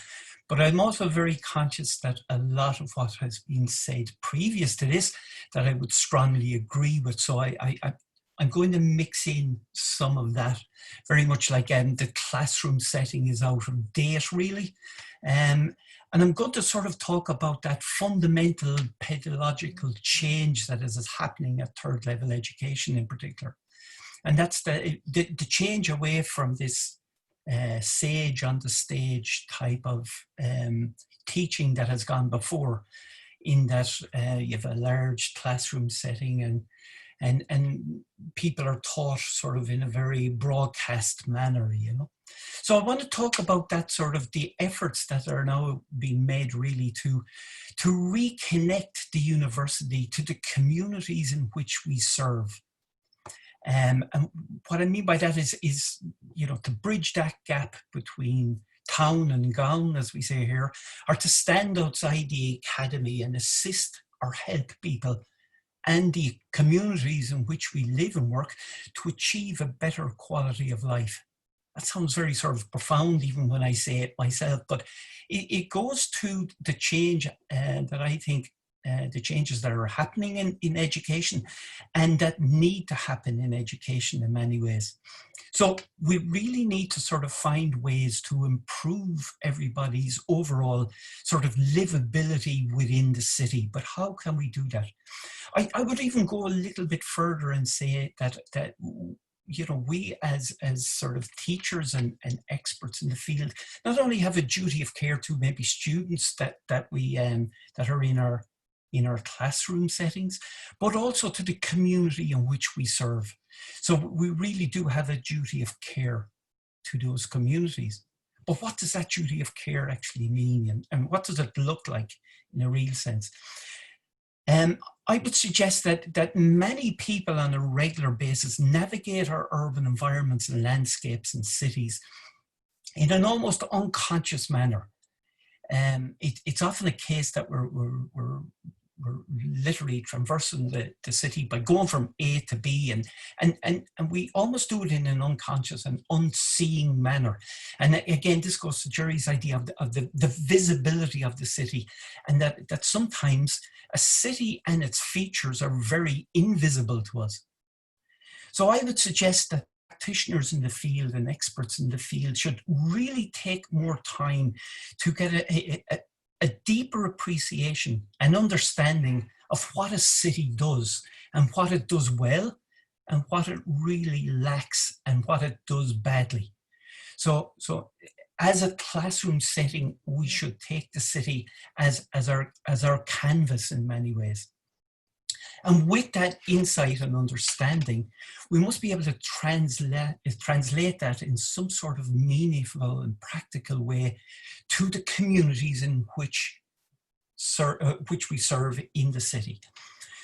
But I'm also very conscious that a lot of what has been said previous to this that I would strongly agree with. So I'm going to mix in some of that, very much like the classroom setting is out of date, really. And I'm going to sort of talk about that fundamental pedagogical change that is happening at third level education in particular. And that's the change away from this sage on the stage type of teaching that has gone before, in that you have a large classroom setting and people are taught sort of in a very broadcast manner, you know. So I want to talk about that, sort of the efforts that are now being made really to reconnect the university to the communities in which we serve. And what I mean by that is, you know, to bridge that gap between town and gown, as we say here, or to stand outside the academy and assist or help people and the communities in which we live and work to achieve a better quality of life. That sounds very sort of profound even when I say it myself, but it goes to the change that I think the changes that are happening in education and that need to happen in education in many ways. So we really need to sort of find ways to improve everybody's overall sort of livability within the city. But how can we do that? I would even go a little bit further and say that you know, we as sort of teachers and experts in the field not only have a duty of care to maybe students that are in our classroom settings, but also to the community in which we serve. So we really do have a duty of care to those communities. But what does that duty of care actually mean, and what does it look like in a real sense? I would suggest that many people on a regular basis navigate our urban environments and landscapes and cities in an almost unconscious manner. It's often a case that we're literally traversing the city by going from A to B, and we almost do it in an unconscious and unseeing manner. And again, this goes to Jerry's idea of the visibility of the city, and that sometimes a city and its features are very invisible to us. So I would suggest that practitioners in the field and experts in the field should really take more time to get a deeper appreciation and understanding of what a city does and what it does well and what it really lacks and what it does badly. So as a classroom setting, we should take the city as our canvas in many ways. And with that insight and understanding, we must be able to translate that in some sort of meaningful and practical way to the communities in which we serve in the city.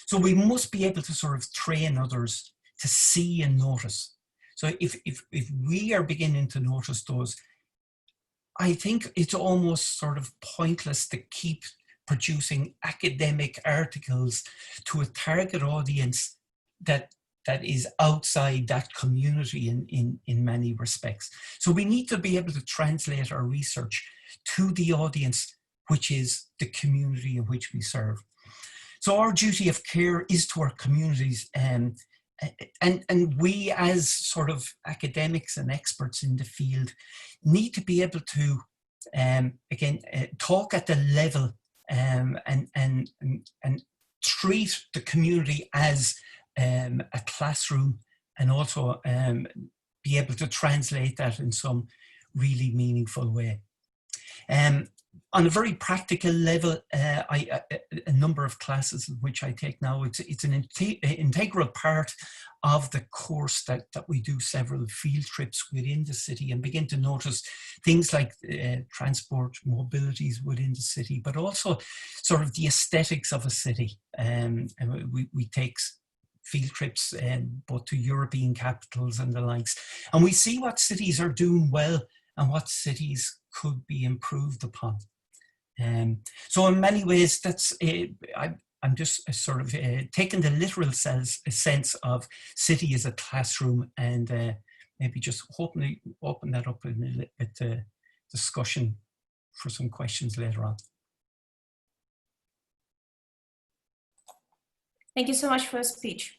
So we must be able to sort of train others to see and notice. So if we are beginning to notice those, I think it's almost sort of pointless to keep producing academic articles to a target audience that is outside that community in many respects. So we need to be able to translate our research to the audience, which is the community in which we serve. So our duty of care is to our communities, and we as sort of academics and experts in the field need to be able to, again, talk at the level and treat the community as a classroom, and also be able to translate that in some really meaningful way. On a very practical level, a number of classes which I take now, it's an integral part of the course that we do several field trips within the city and begin to notice things like transport mobilities within the city, but also sort of the aesthetics of a city. And we take field trips, both to European capitals and the likes. And we see what cities are doing well and what cities could be improved upon. So in many ways, that's I'm just sort of taking the literal sense of city as a classroom, and maybe just hopefully open that up in a little bit discussion for some questions later on. Thank you so much for your speech.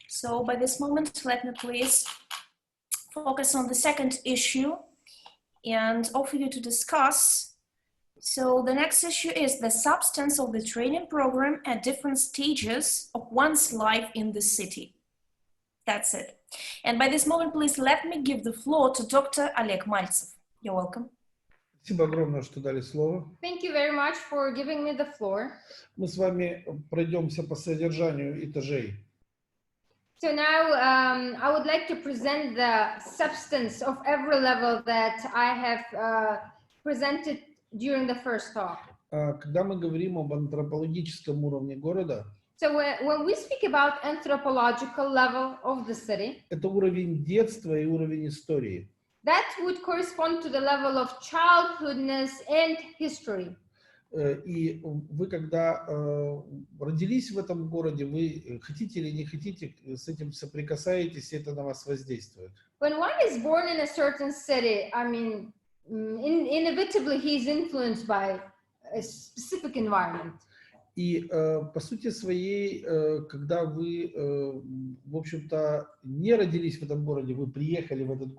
So by this moment, let me please focus on the second issue and offer you to discuss. So the next issue is the substance of the training program at different stages of one's life in the city. That's it. And by this moment, please let me give the floor to Dr. Oleg Maltsev. You're welcome. Спасибо огромное, что дали слово. Thank you very much for giving me the floor. Мы с вами пройдемся по содержанию этажей. So now I would like to present the substance of every level that I have presented during the first talk. Когда мы говорим об антропологическом уровне города, So when we speak about anthropological level of the city, это уровень детства и уровень истории. that would correspond to the level of childhoodness and history. И вы, когда родились в этом городе, вы хотите или не хотите, с этим соприкасаетесь, и это на вас воздействует. When one is born in a certain city, I mean, inevitably he is influenced by a specific environment. И по сути своей, когда вы, в общем-то, не родились в этом городе, вы приехали в этот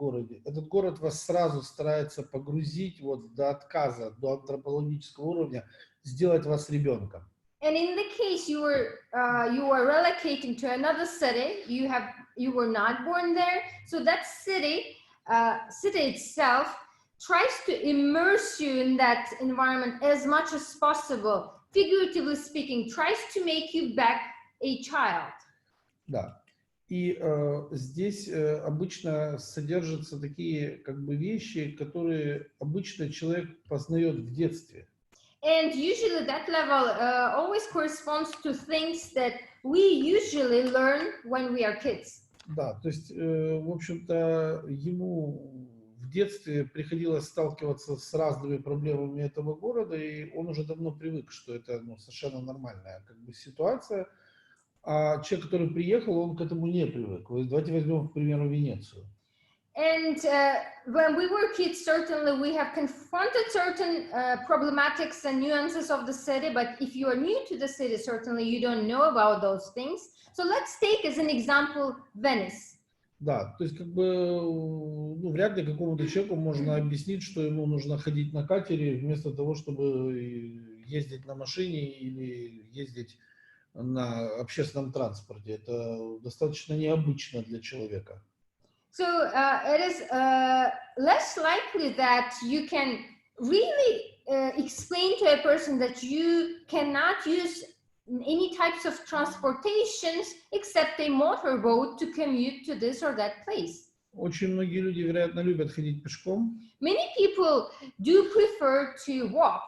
город вас сразу старается погрузить вот до отказа, до антропологического уровня, сделать вас ребенком. And in the case you were relocating to another city, you were not born there, so that city itself tries to immerse you in that environment as much as possible. Figuratively speaking, tries to make you back a child. Да. И здесь обычно содержатся такие как бы вещи, которые обычно человек познает в детстве. And usually that level always corresponds to things that we usually learn when we are kids. Да, то есть, в общем-то, ему в детстве приходилось сталкиваться с разными проблемами этого города, и он уже давно привык, что это совершенно нормальная как бы ситуация. А человек, который приехал, он к этому не привык. Давайте возьмем, к примеру, Венецию. And when we were kids, certainly we have confronted certain problematics and nuances of the city, but if you are new to the city, certainly you don't know about those things. So let's take as an example Venice. Да, то есть как бы вряд ли какому-то человеку можно объяснить, что ему нужно ходить на катере вместо того, чтобы ездить на машине или ездить на общественном транспорте. Это достаточно необычно для человека. So it is less likely that you can really explain to a person that you cannot use any types of transportations except a motorboat to commute to this or that place. Очень многие люди, вероятно, любят ходить пешком. Many people do prefer to walk.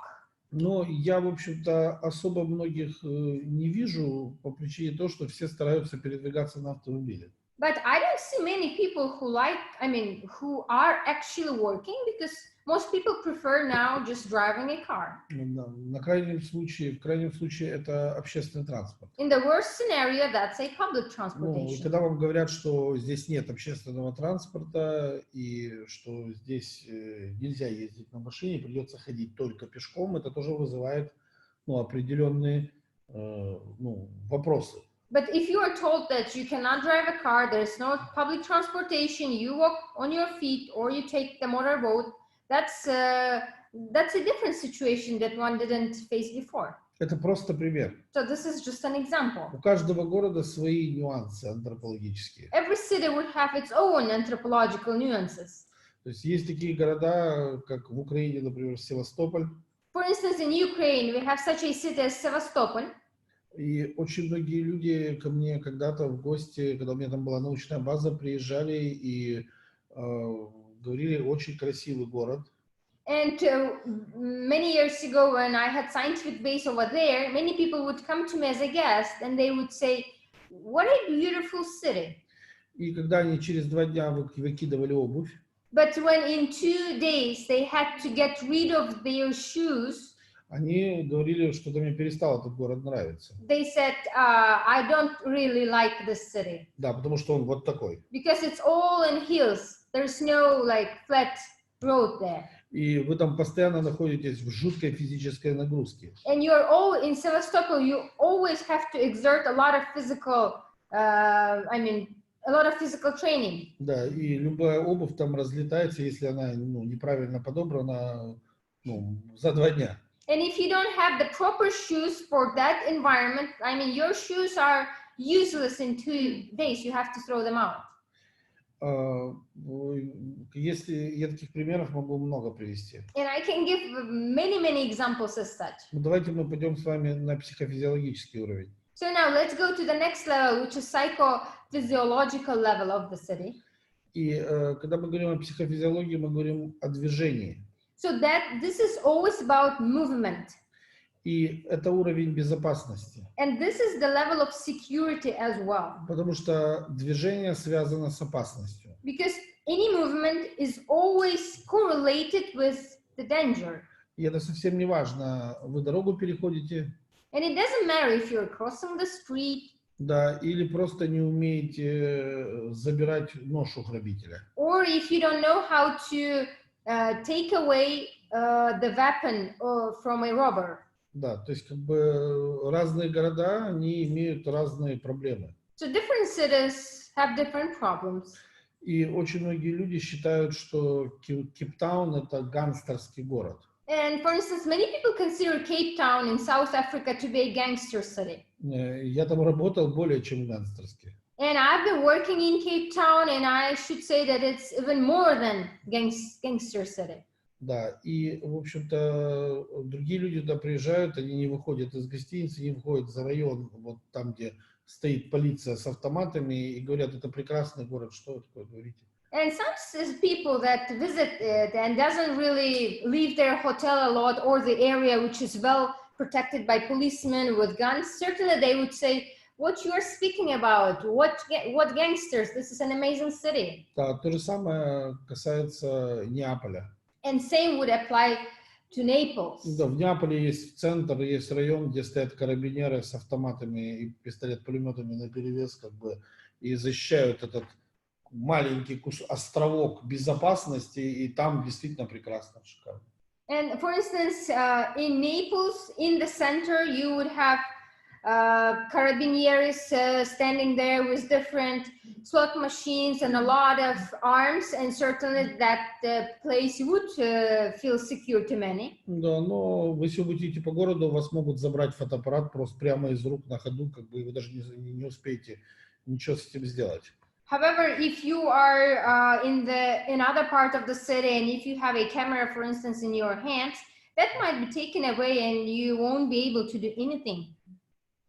Но я, в общем-то, особо многих не вижу по причине того, что все стараются передвигаться на автомобиле. But I don't see many people who are actually working, because most people prefer now just driving a car. В крайнем случае это общественный транспорт. In the worst scenario, that's a public transportation. Когда вам говорят, что здесь нет общественного транспорта и что здесь нельзя ездить на машине, придется ходить только пешком, это тоже вызывает определенные вопросы. But if you are told that you cannot drive a car, there's no public transportation, you walk on your feet or you take the motorboat, that's a different situation that one didn't face before. Это просто пример. So this is just an example. У каждого города свои нюансы антропологические. Every city would have its own anthropological nuances. То есть есть такие города, как в Украине, например, Севастополь. For instance, in Ukraine, we have such a city as Sevastopol. И очень многие люди ко мне когда-то в гости, когда у меня там была научная база, приезжали и говорили, очень красивый город. And many years ago, when I had scientific base over there, many people would come to me as a guest and they would say, what a beautiful city. И когда они через 2 дня выкидывали обувь, But when in 2 days they had to get rid of their shoes, они говорили, что мне перестал этот город нравиться. they said, I don't really like this city. Да, потому что он вот такой. Because it's all in hills. There's no like flat road there. И вы там постоянно находитесь в жуткой физической нагрузке. And you're all in Sevastopol, you always have to exert a lot of physical, a lot of physical training. Да, и любая обувь там разлетается, если она неправильно подобрана, за 2 дня. And if you don't have the proper shoes for that environment, your shoes are useless in 2 days. You have to throw them out. Если я таких примеров могу много привести. And I can give many examples as such. Давайте мы пойдем с вами на психофизиологический уровень. So now let's go to the next level, which is psychophysiological level of the city. И когда мы говорим о психофизиологии, мы говорим о движении. So that this is always about movement. И это уровень безопасности. And this is the level of security as well. Потому что движение связано с опасностью. Because any movement is always correlated with the danger. И это совсем не важно, вы дорогу переходите. And it doesn't matter if you're crossing the street. Да, или просто не умеете забирать нож у грабителя. Or if you don't know how to take away the weapon from a robber. Да, то есть разные города, они имеют разные проблемы. So different cities have different problems. И очень многие люди считают, что Кейптаун — это гангстерский город. And for instance, many people consider Cape Town in South Africa to be a gangster city. Я там работал более чем гангстерский. And I've been working in Cape Town, and I should say that it's even more than gangster city. Да, и, в общем-то, другие люди туда приезжают, они не выходят из гостиницы, не выходят за район, вот там, где стоит полиция с автоматами, и говорят, это прекрасный город, что вы такое говорите? And some people that visit it and doesn't really leave their hotel a lot or the area which is well protected by policemen with guns, certainly they would say, what you are speaking about? What gangsters? This is an amazing city. Да, то же самое касается Неаполя. And same would apply to Naples. Да, в Неаполе есть центр, есть район, где стоят карабинеры с автоматами и пистолет-пулеметами наперевес, и защищают этот маленький островок безопасности, и там действительно прекрасно, шикарно. And for instance, in Naples, in the center, you would have carabinieri standing there with different slot machines and a lot of arms, and certainly that place would feel secure to many. Да, но вы если будете идти по городу, вас могут забрать фотоаппарат просто прямо из рук на ходу, и вы даже не успеете ничего с этим сделать. However, if you are in other part of the city, and if you have a camera, for instance, in your hands, that might be taken away, and you won't be able to do anything.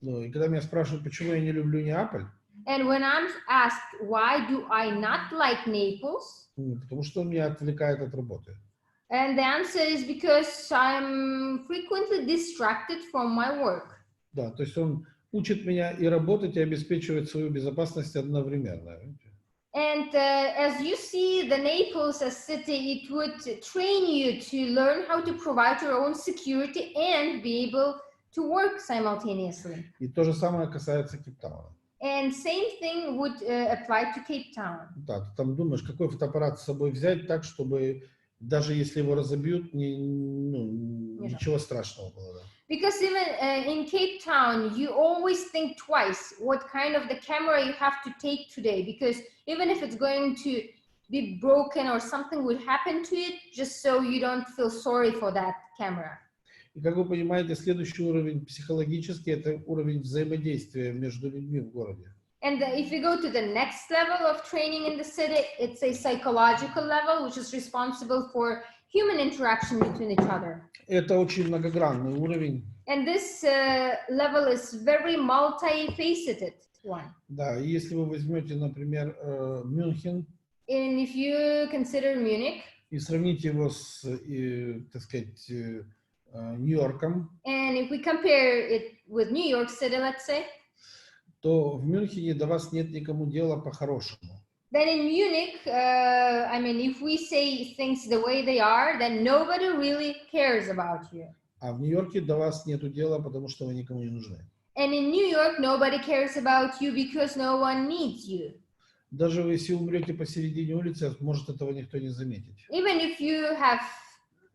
Ну, и когда меня спрашивают, почему я не люблю Неаполь, And when I'm asked why do I not like Naples, потому что он меня отвлекает от работы. and the answer is because I'm frequently distracted from my work. Да, то есть он учит меня и работать, и обеспечивать свою безопасность одновременно. And as you see the Naples as city, it would train you to learn how to provide your own security and be able to work simultaneously. И то же самое касается Кейптауна. And same thing would apply to Cape Town. Да, ты там думаешь, какой фотоаппарат с собой взять так, чтобы даже если его разобьют, ничего страшного было. Да. Because even in Cape Town, you always think twice what kind of the camera you have to take today, because even if it's going to be broken or something would happen to it, just so you don't feel sorry for that camera. И как вы понимаете, следующий уровень психологический — это уровень взаимодействия между людьми в городе. And if we go to the next level of training in the city, it's a psychological level, which is responsible for human interaction between each other. Это очень многогранный уровень. And this level is very multifaceted one. Да, если вы возьмете, например, Мюнхен, And if you consider Munich, и сравните его с, так сказать, Нью-Йорком, and if we compare it with New York City, let's say, то в Мюнхене до вас нет никому дела по-хорошему. Then in Munich, I mean, if we say things the way they are, then nobody really cares about you. А в Нью-Йорке до вас нету дела, потому что вы никому не нужны. And in New York, nobody cares about you because no one needs you. Даже вы, если умрете посередине улицы, может этого никто не заметить. Even if you have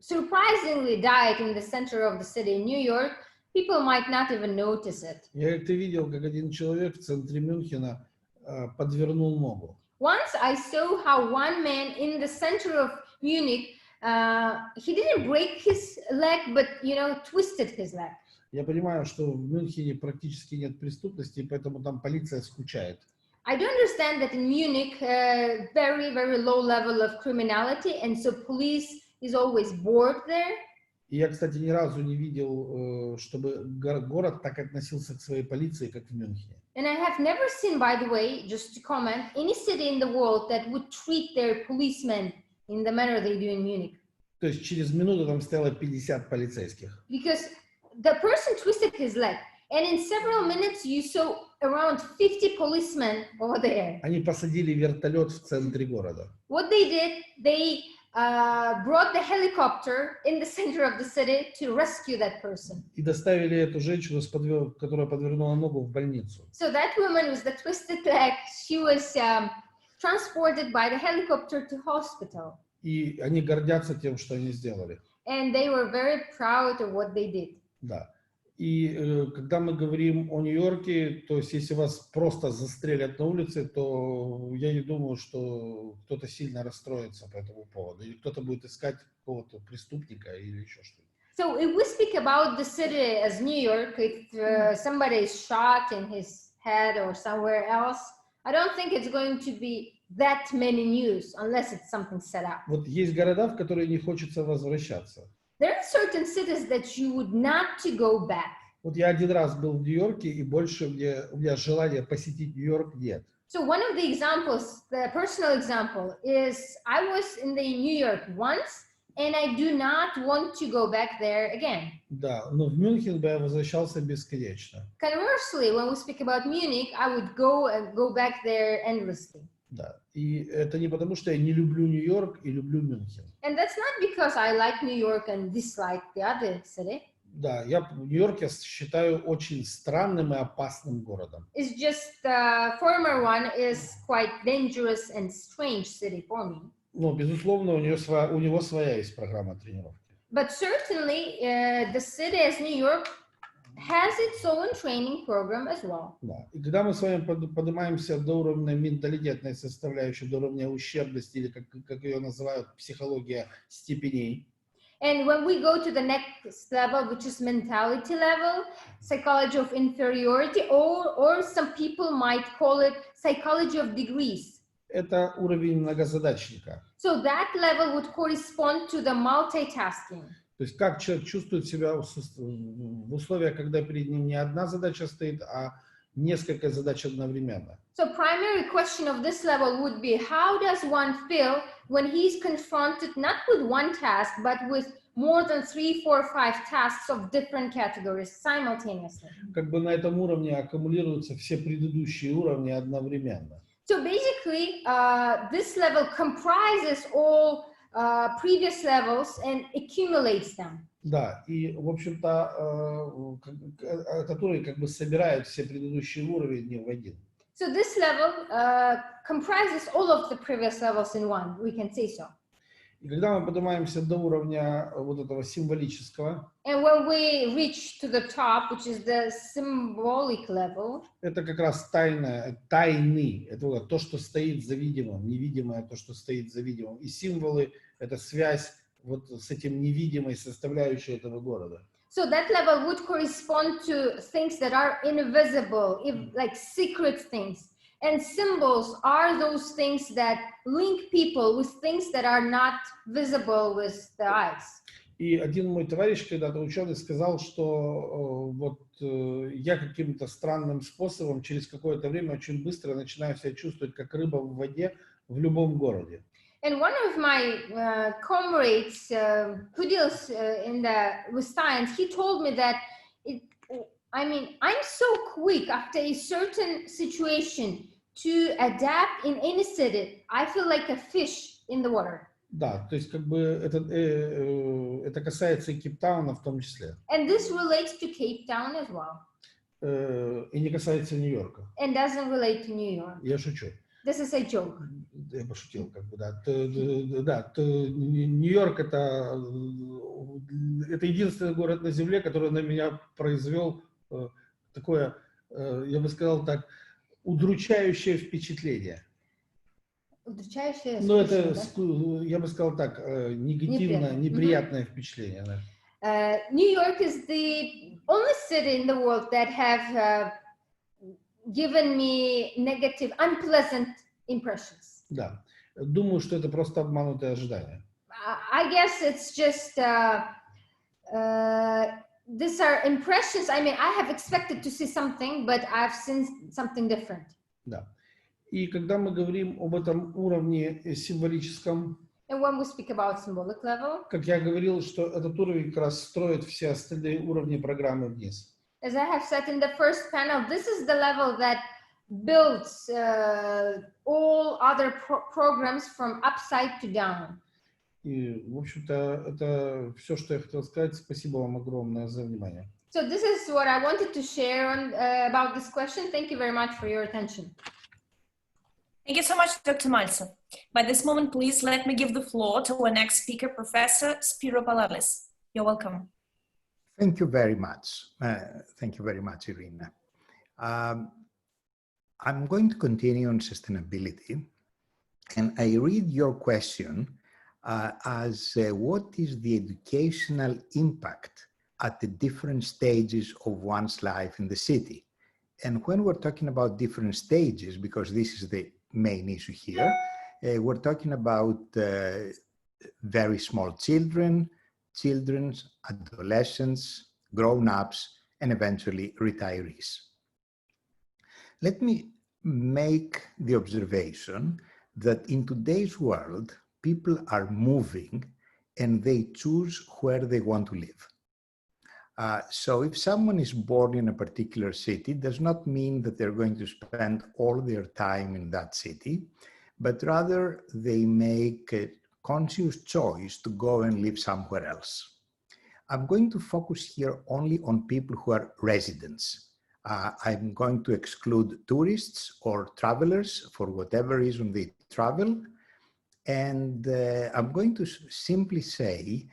surprisingly died in the center of the city in New York, people might not even notice it. Я как-то видел, как один человек в центре Мюнхена подвернул ногу. Once I saw how one man in the center of Munich, he didn't break his leg, but, you know, twisted his leg. Я понимаю, что в Мюнхене практически нет преступности, поэтому там полиция скучает. I do understand that in Munich, very, very low level of criminality, and so police is always bored there. И я, кстати, ни разу не видел, чтобы город так относился к своей полиции, как в Мюнхене. And I have never seen, by the way, just to comment, any city in the world that would treat their policemen in the manner they do in Munich. То есть через минуту там стояло 50 полицейских. Because the person twisted his leg, and in several minutes you saw around 50 policemen over there. Они посадили вертолет в центре города. What they did, they brought the helicopter in the center of the city to rescue that person. И доставили эту женщину, которая подвернула ногу, в больницу. So that woman with the twisted leg, she was transported by the helicopter to hospital. И они гордятся тем, что они сделали. And they were very proud of what they did. Да. И когда мы говорим о Нью-Йорке, то есть если вас просто застрелят на улице, то я не думаю, что кто-то сильно расстроится по этому поводу. Или кто-то будет искать какого-то преступника или еще что-то. So if we speak about the city as New York, if somebody is shot in his head or somewhere else, I don't think it's going to be that many news unless it's something set up. Вот есть города, в которые не хочется возвращаться. There are certain cities that you would not to go back. Вот я один раз был в Нью-Йорке, и больше у меня желания посетить Нью-Йорк нет. So one of the examples, the personal example, is I was in the New York once, and I do not want to go back there again. Да, но в Мюнхен бы я возвращался бесконечно. Conversely, when we speak about Munich, I would go back there endlessly. Да, и это не потому, что я не люблю Нью-Йорк и люблю Мюнхен. And that's not because I like New York and dislike the other city. Да, Нью-Йорк я считаю очень странным и опасным городом. It's just the former one is quite dangerous and strange city for me. Но, безусловно, у него своя есть программа тренировки. But certainly, the city as New York has its own training program as well. Да. И когда мы с вами поднимаемся до уровня менталитетной составляющей, до уровня ущербности, или как ее называют, психология степеней, And when we go to the next level, which is mentality level, psychology of inferiority, or some people might call it psychology of degrees. это уровень многозадачника. So that level would correspond to the multitasking. То есть как человек чувствует себя в условиях, когда перед ним не одна задача стоит, а несколько задач одновременно. So primary question of this level would be, how does one feel when he's confronted not with one task, but with more than 3, 4, 5 tasks of different categories simultaneously? Как бы на этом уровне аккумулируются все предыдущие уровни одновременно. So basically, this level comprises all previous levels and accumulates them. Да, и, в общем-то, этот уровень как бы собирает все предыдущие уровни в один. So this level comprises all of the previous levels in one, we can say so. И когда мы поднимаемся до уровня вот этого символического, And when we reach to the top, which is the symbolic level, это как раз тайны, это вот то, что стоит за видимым, невидимое то, что стоит за видимым. И символы — это связь вот с этим невидимой составляющей этого города. so that level would correspond to things that are invisible, like secret things. And symbols are those things that link people with things that are not visible with the eyes. И один мой товарищ, когда-то ученый, сказал, что вот я каким-то странным способом через какое-то время очень быстро начинаю себя чувствовать как рыба в воде в любом городе. And one of my comrades who deals with science, he told me that I mean, I'm so quick after a certain situation to adapt in any city. I feel like a fish in the water. Да, то есть как бы это касается и Кейптауна в том числе. And this relates to Cape Town as well. И не касается Нью-Йорка. And doesn't relate to New York. Я шучу. This is a joke. Я пошутил, как бы, да. Да, Нью-Йорк это единственный город на Земле, который на меня произвел такое, я бы сказал так, удручающее впечатление. Удручающее Ну, это, да? я бы сказал так, негативное, неприятное впечатление. Да. New York is the only city in the world that have given me negative, unpleasant impressions. Да. Думаю, что это просто обманутые ожидания. I guess it's just these are impressions. I mean, I have expected to see something, but I've seen something different. Да. И когда мы говорим об этом уровне символическом, And when we speak about symbolic level, как я говорил, что этот уровень как раз строит все остальные уровни программы вниз. as I have said in the first panel, this is the level that builds all other programs from upside to down. И, в общем-то, это все, что я хотел сказать. Спасибо вам огромное за внимание. So this is what I wanted to share on, about this question. Thank you very much for your attention. Thank you so much, Dr. Maltsev. By this moment, please let me give the floor to our next speaker, Professor Spiro Pollalis. You're welcome. Thank you very much. Thank you very much, Irina. I'm going to continue on sustainability, and I read your question as what is the educational impact at the different stages of one's life in the city. And when we're talking about different stages, because this is the main issue here, we're talking about very small children, adolescents, grown-ups, and eventually retirees. Let me make the observation that in today's world, people are moving and they choose where they want to live. So if someone is born in a particular city, does not mean that they're going to spend all their time in that city, but rather they make a conscious choice to go and live somewhere else. I'm going to focus here only on people who are residents. I'm going to exclude tourists or travelers for whatever reason they travel. And I'm going to simply say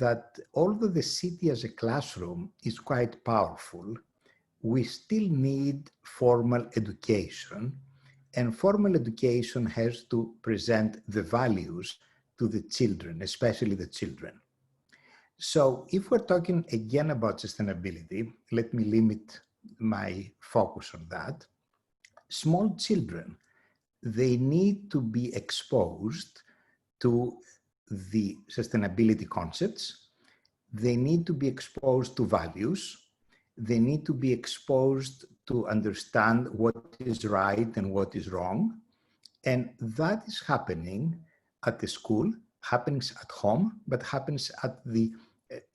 that although the city as a classroom is quite powerful, we still need formal education, and formal education has to present the values to the children, especially the children. So if we're talking again about sustainability, let me limit my focus on that. Small children, they need to be exposed to the sustainability concepts. They need to be exposed to values. They need to be exposed to understand what is right and what is wrong. And that is happening at the school, happens at home, but happens at the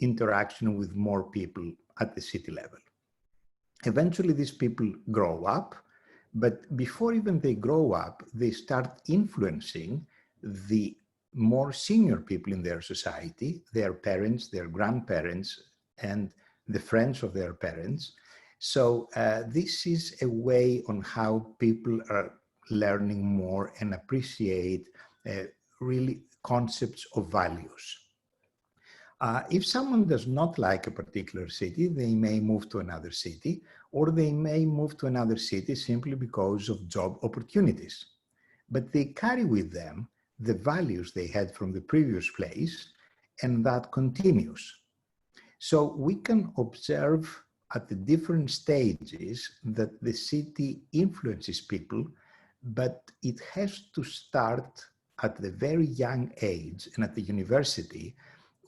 interaction with more people at the city level. Eventually, these people grow up, but before even they grow up, they start influencing the more senior people in their society, their parents, their grandparents, and the friends of their parents. So this is a way on how people are learning more and appreciate really concepts of values. If someone does not like a particular city, they may move to another city, or they may move to another city simply because of job opportunities. But they carry with them the values they had from the previous place, and that continues. So we can observe at the different stages that the city influences people, but it has to start at the very young age and at the university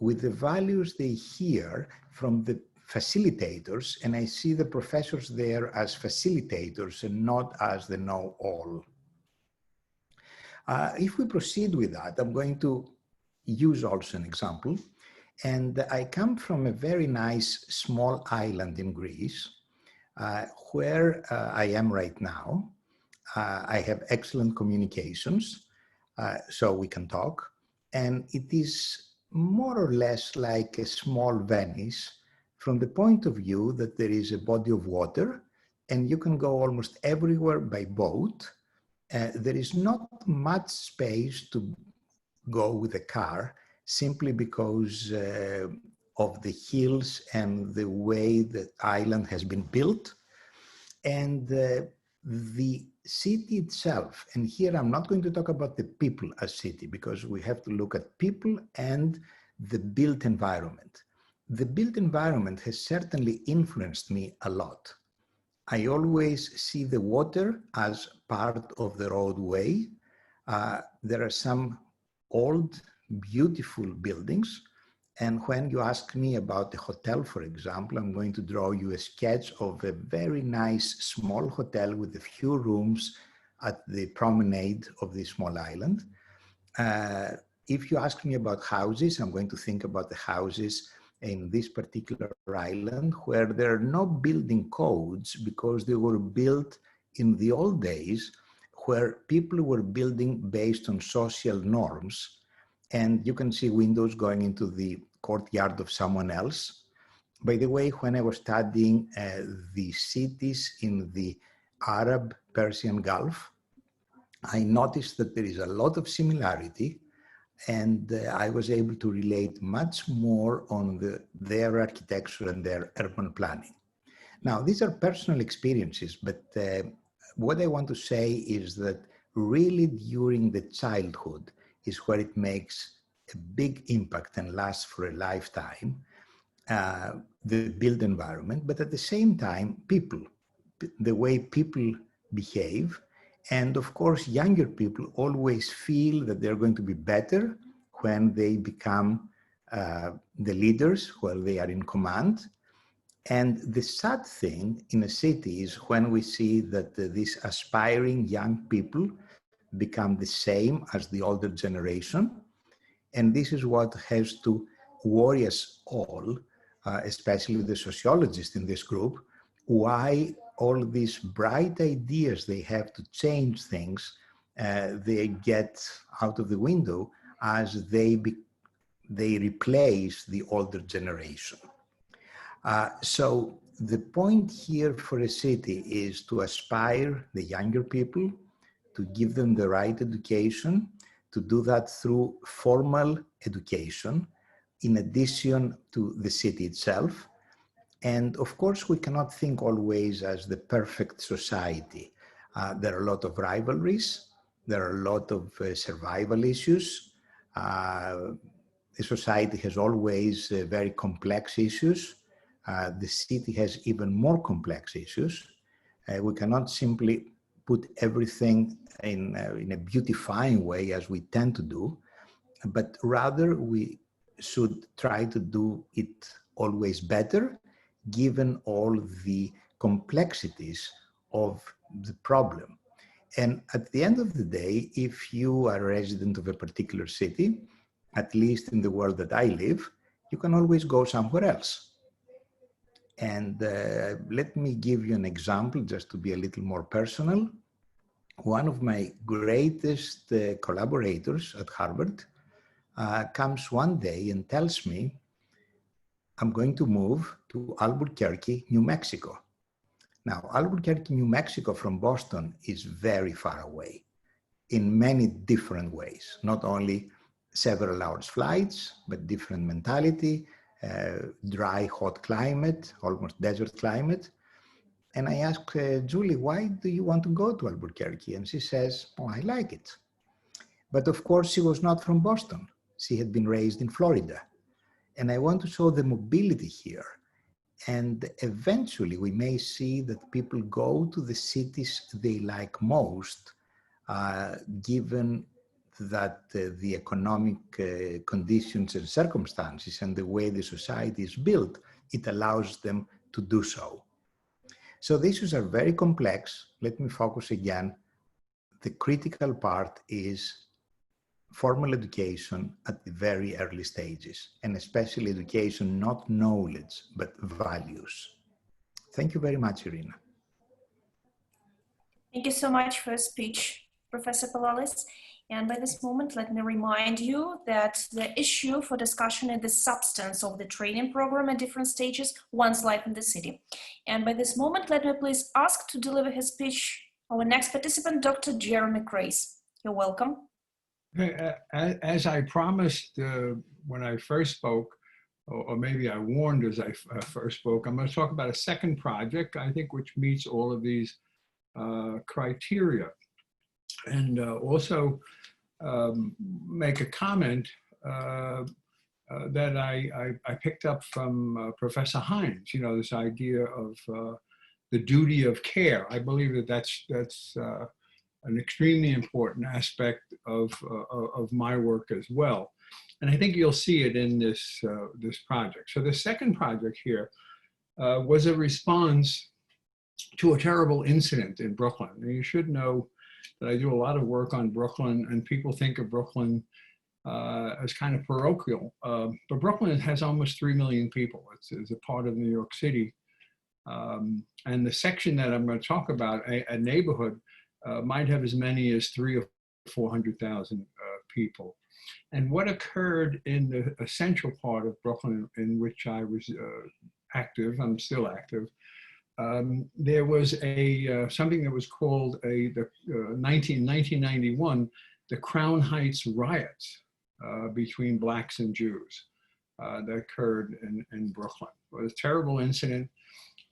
with the values they hear from the facilitators, and I see the professors there as facilitators and not as the know-all. If we proceed with that, I'm going to use also an example. And I come from a very nice small island in Greece. Where I am right now, I have excellent communications, so we can talk. And it is more or less like a small Venice from the point of view that there is a body of water and you can go almost everywhere by boat. There is not much space to go with a car simply because of the hills and the way the island has been built. And the city itself, and here I'm not going to talk about the people as city because we have to look at people and the built environment. The built environment has certainly influenced me a lot. I always see the water as part of the roadway. There are some old, beautiful buildings. And when you ask me about the hotel, for example, I'm going to draw you a sketch of a very nice small hotel with a few rooms at the promenade of this small island. If you ask me about houses, I'm going to think about the houses in this particular island where there are no building codes because they were built in the old days where people were building based on social norms. And you can see windows going into the courtyard of someone else. By the way, when I was studying the cities in the Arab-Persian Gulf, I noticed that there is a lot of similarity and I was able to relate much more on their architecture and their urban planning. Now, these are personal experiences, but what I want to say is that really during the childhood is where it makes a big impact and lasts for a lifetime, the built environment, but at the same time, people, the way people behave. And of course, younger people always feel that they're going to be better when they become the leaders, while they are in command. And the sad thing in a city is when we see that these aspiring young people become the same as the older generation. And this is what has to worry us all, especially the sociologists in this group, why all these bright ideas they have to change things, they get out of the window as they replace the older generation. So the point here for a city is to aspire the younger people, to give them the right education, to do that through formal education, in addition to the city itself. And of course, we cannot think always as the perfect society. There are a lot of rivalries. There are a lot of survival issues. The society has always very complex issues. The city has even more complex issues. We cannot simply put everything in a beautifying way as we tend to do, but rather we should try to do it always better, given all the complexities of the problem. And at the end of the day, if you are a resident of a particular city, at least in the world that I live, you can always go somewhere else. And let me give you an example, just to be a little more personal. One of my greatest collaborators at Harvard comes one day and tells me, I'm going to move to Albuquerque, New Mexico. Now, Albuquerque, New Mexico from Boston is very far away in many different ways, not only several hours flights, but different mentality, dry, hot climate, almost desert climate. And I asked Julie, why do you want to go to Albuquerque? And she says, oh, I like it. But of course, she was not from Boston. She had been raised in Florida. And I want to show the mobility here. And eventually we may see that people go to the cities they like most, given that the economic conditions and circumstances and the way the society is built, it allows them to do so. So the issues are very complex. Let me focus again. The critical part is formal education at the very early stages, and especially education, not knowledge, but values. Thank you very much, Irina. Thank you so much for your speech, Professor Pollalis. And by this moment, let me remind you that the issue for discussion is the substance of the training program at different stages, One's Life in the City. And by this moment, let me please ask to deliver his speech our next participant, Dr. Jerome Krase. You're welcome. As I promised when I first spoke, or maybe I warned as I first spoke, I'm going to talk about a second project, I think, which meets all of these criteria. And also make a comment that I picked up from Professor Hynes, you know, this idea of the duty of care. I believe that that's an extremely important aspect of my work as well. And I think you'll see it in this, this project. So the second project here was a response to a terrible incident in Brooklyn. And you should know that I do a lot of work on Brooklyn, and people think of Brooklyn as kind of parochial. But Brooklyn has almost 3 million people. It's a part of New York City. And the section that I'm going to talk about, a neighborhood, might have as many as 300,000 or 400,000 people. And what occurred in the central part of Brooklyn, in which I was active, I'm still active, there was something that was called in 1991, the Crown Heights riots between Blacks and Jews that occurred in Brooklyn. It was a terrible incident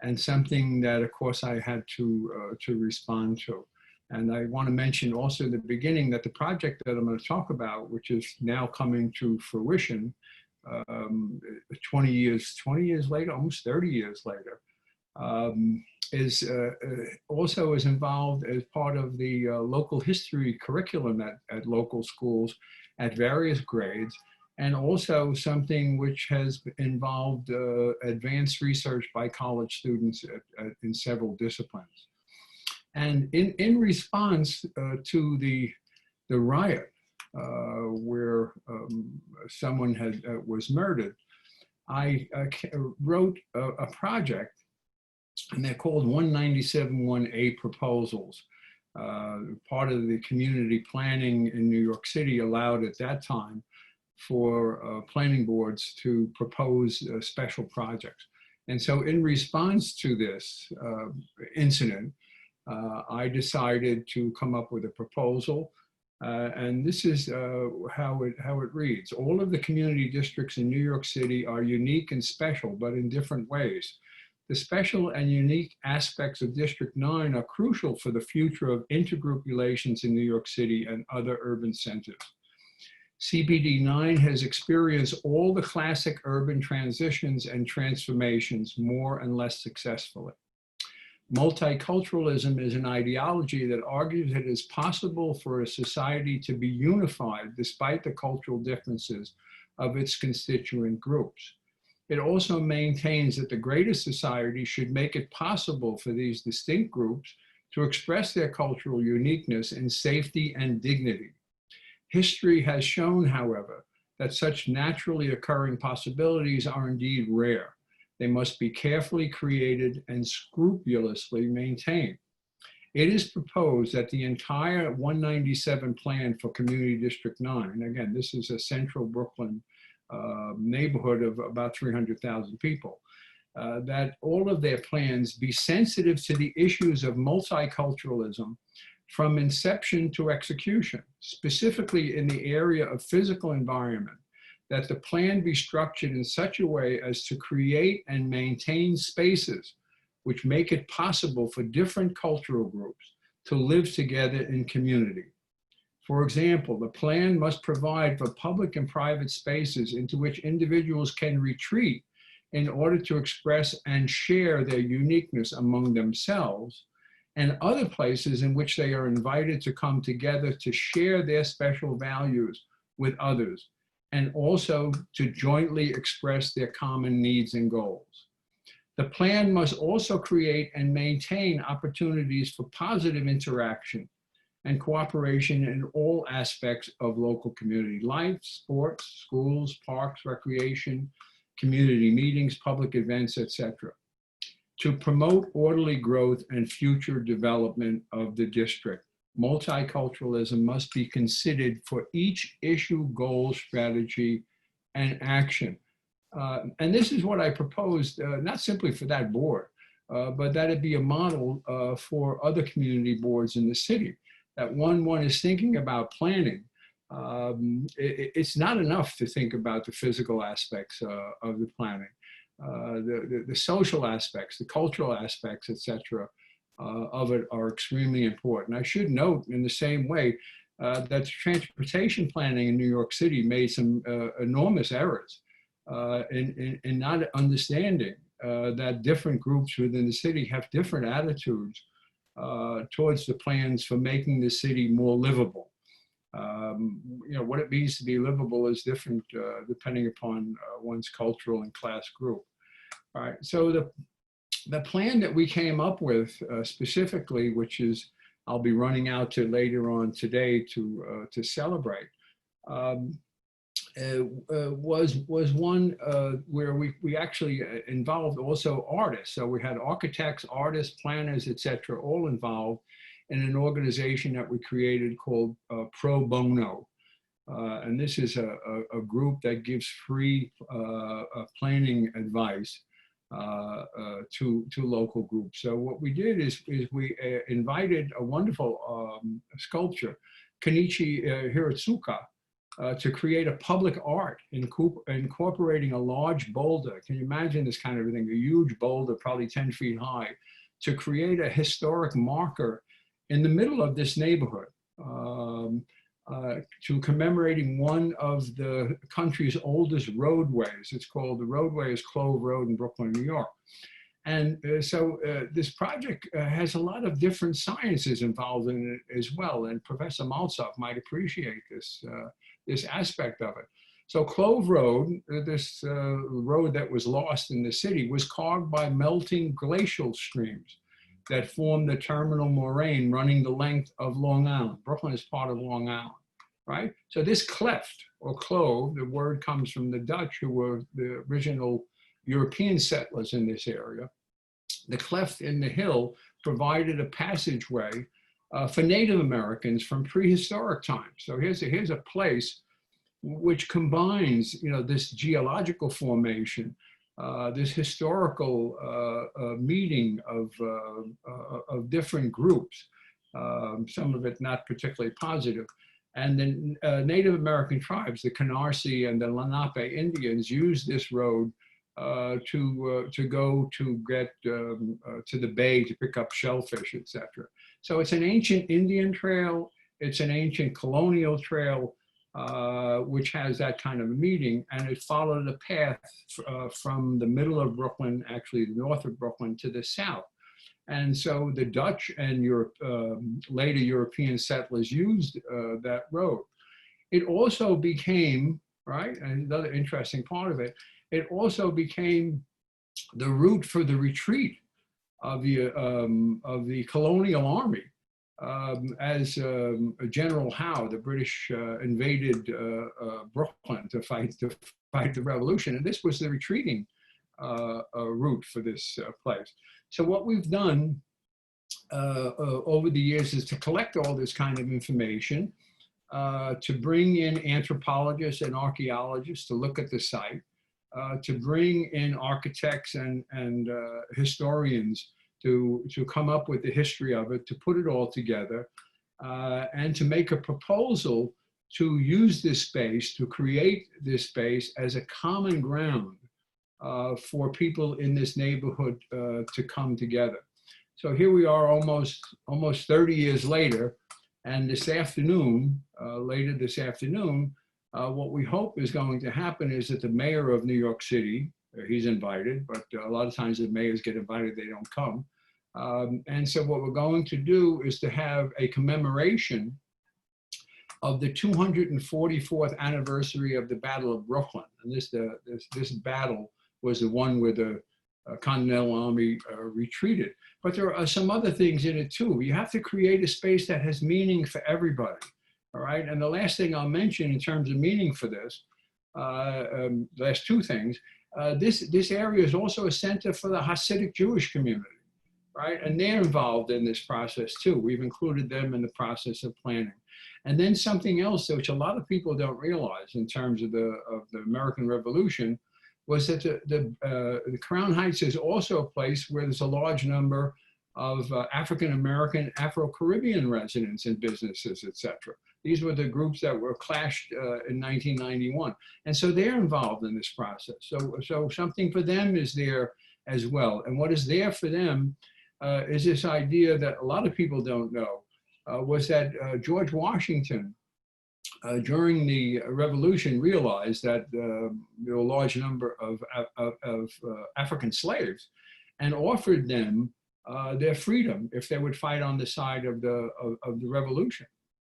and something that, of course, I had to respond to. And I want to mention also at the beginning that the project that I'm going to talk about, which is now coming to fruition 20 years later, almost 30 years later, is also is involved as part of the local history curriculum at local schools at various grades, and also something which has involved advanced research by college students in several disciplines. And in response to the riot where someone was murdered, I wrote a project, and they're called 197-1A proposals. Part of the community planning in New York City allowed at that time for planning boards to propose special projects. And so in response to this incident, I decided to come up with a proposal. And this is how it reads. All of the community districts in New York City are unique and special, but in different ways. The special and unique aspects of District 9 are crucial for the future of intergroup relations in New York City and other urban centers. CBD 9 has experienced all the classic urban transitions and transformations more and less successfully. Multiculturalism is an ideology that argues it is possible for a society to be unified despite the cultural differences of its constituent groups. It also maintains that the greatest society should make it possible for these distinct groups to express their cultural uniqueness in safety and dignity. History has shown, however, that such naturally occurring possibilities are indeed rare. They must be carefully created and scrupulously maintained. It is proposed that the entire 197 plan for Community District 9, again, this is a central Brooklyn neighborhood of about 300,000 people, that all of their plans be sensitive to the issues of multiculturalism from inception to execution, specifically in the area of physical environment, that the plan be structured in such a way as to create and maintain spaces which make it possible for different cultural groups to live together in community. For example, the plan must provide for public and private spaces into which individuals can retreat in order to express and share their uniqueness among themselves, and other places in which they are invited to come together to share their special values with others, and also to jointly express their common needs and goals. The plan must also create and maintain opportunities for positive interaction and cooperation in all aspects of local community life, sports, schools, parks, recreation, community meetings, public events, etc. to promote orderly growth and future development of the district. Multiculturalism must be considered for each issue, goal, strategy, and action. And this is what I proposed, not simply for that board, but that it be a model for other community boards in the city. That one is thinking about planning. It's not enough to think about the physical aspects of the planning. The social aspects, the cultural aspects, etc., of it are extremely important. I should note in the same way that transportation planning in New York City made some enormous errors in not understanding that different groups within the city have different attitudes towards the plans for making the city more livable. What it means to be livable is different depending upon one's cultural and class group. All right, so the plan that we came up with specifically, which is I'll be running out to later on today to celebrate, was one where we actually involved also artists. So we had architects, artists, planners, etc., all involved in an organization that we created called Pro Bono. And this is a group that gives free planning advice to local groups. So what we did is we invited a wonderful sculptor, Kenichi Hiratsuka, to create a public art incorporating a large boulder. Can you imagine this kind of thing? A huge boulder, probably 10 feet high, to create a historic marker in the middle of this neighborhood, to commemorating one of the country's oldest roadways. It's called, the roadway is Clove Road in Brooklyn, New York. And so this project has a lot of different sciences involved in it as well. And Professor Maltsev might appreciate this, this aspect of it. So Clove Road, this road that was lost in the city, was carved by melting glacial streams that formed the terminal moraine running the length of Long Island. Brooklyn is part of Long Island, right? So this cleft or clove, the word comes from the Dutch, who were the original European settlers in this area. The cleft in the hill provided a passageway for Native Americans from prehistoric times. So here's a place which combines, this geological formation, this historical meeting of different groups, some of it not particularly positive. And then Native American tribes, the Canarsie and the Lenape Indians, used this road to go to get to the bay to pick up shellfish, etc. So it's an ancient Indian trail. It's an ancient colonial trail, which has that kind of a meeting, and it followed a path from the middle of Brooklyn, actually the north of Brooklyn, to the south. And so the Dutch and later European settlers used that road. It also became, right, and another interesting part of it, it also became the route for the retreat of the colonial army. As General Howe, the British invaded Brooklyn to fight the revolution, and this was the retreating route for this place. So what we've done over the years is to collect all this kind of information, to bring in anthropologists and archaeologists to look at the site, to bring in architects and historians to come up with the history of it, to put it all together, and to make a proposal to use this space, to create this space as a common ground for people in this neighborhood to come together. So here we are almost 30 years later, and this afternoon, later this afternoon, what we hope is going to happen is that the mayor of New York City, he's invited, but a lot of times the mayors get invited, they don't come. And so what we're going to do is to have a commemoration of the 244th anniversary of the Battle of Brooklyn. And this battle was the one where the Continental Army retreated. But there are some other things in it too. You have to create a space that has meaning for everybody, all right? And the last thing I'll mention in terms of meaning for this, last two things, this area is also a center for the Hasidic Jewish community, right? And they're involved in this process too. We've included them in the process of planning. And then something else which a lot of people don't realize in terms of the American Revolution was that the Crown Heights is also a place where there's a large number of African-American, Afro-Caribbean residents and businesses, etc. These were the groups that were clashed in 1991. And so they're involved in this process. So something for them is there as well. And what is there for them is this idea that a lot of people don't know, was that George Washington, during the Revolution, realized that there were a large number of African slaves and offered them their freedom if they would fight on the side of the Revolution,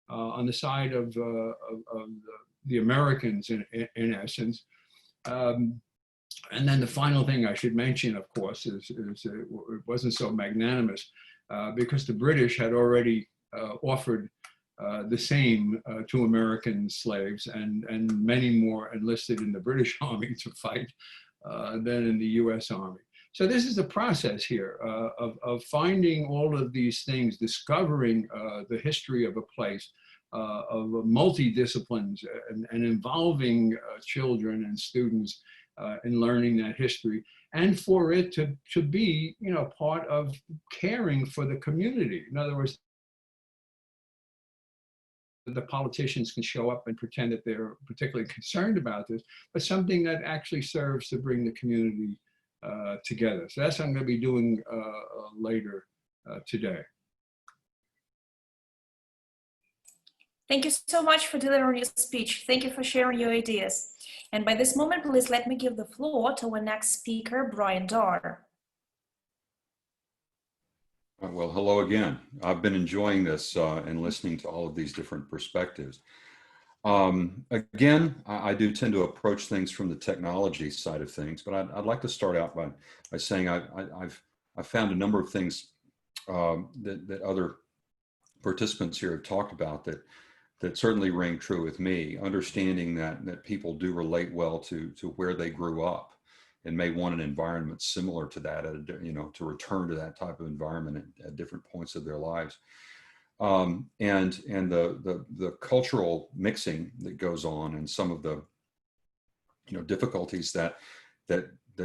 on the side of the Americans in essence. And then the final thing I should mention, of course, is it wasn't so magnanimous because the British had already offered the same to American slaves, and many more enlisted in the British Army to fight than in the US Army. So this is the process here of finding all of these things, discovering the history of a place, of multi-disciplines, and involving children and students in learning that history, and for it to be, you know, part of caring for the community. In other words, the politicians can show up and pretend that they're particularly concerned about this, but something that actually serves to bring the community together. So that's what I'm going to be doing later today. Thank you so much for delivering your speech. Thank you for sharing your ideas. And by this moment, please let me give the floor to our next speaker, Bryan Darr. Well, hello again. I've been enjoying this and listening to all of these different perspectives. Again, I do tend to approach things from the technology side of things, but I'd like to start out by saying I've found a number of things that other participants here have talked about that certainly ring true with me, understanding that people do relate well to where they grew up and may want an environment similar to that, you know, to return to that type of environment at different points of their lives. And the cultural mixing that goes on, and some of the, you know, difficulties that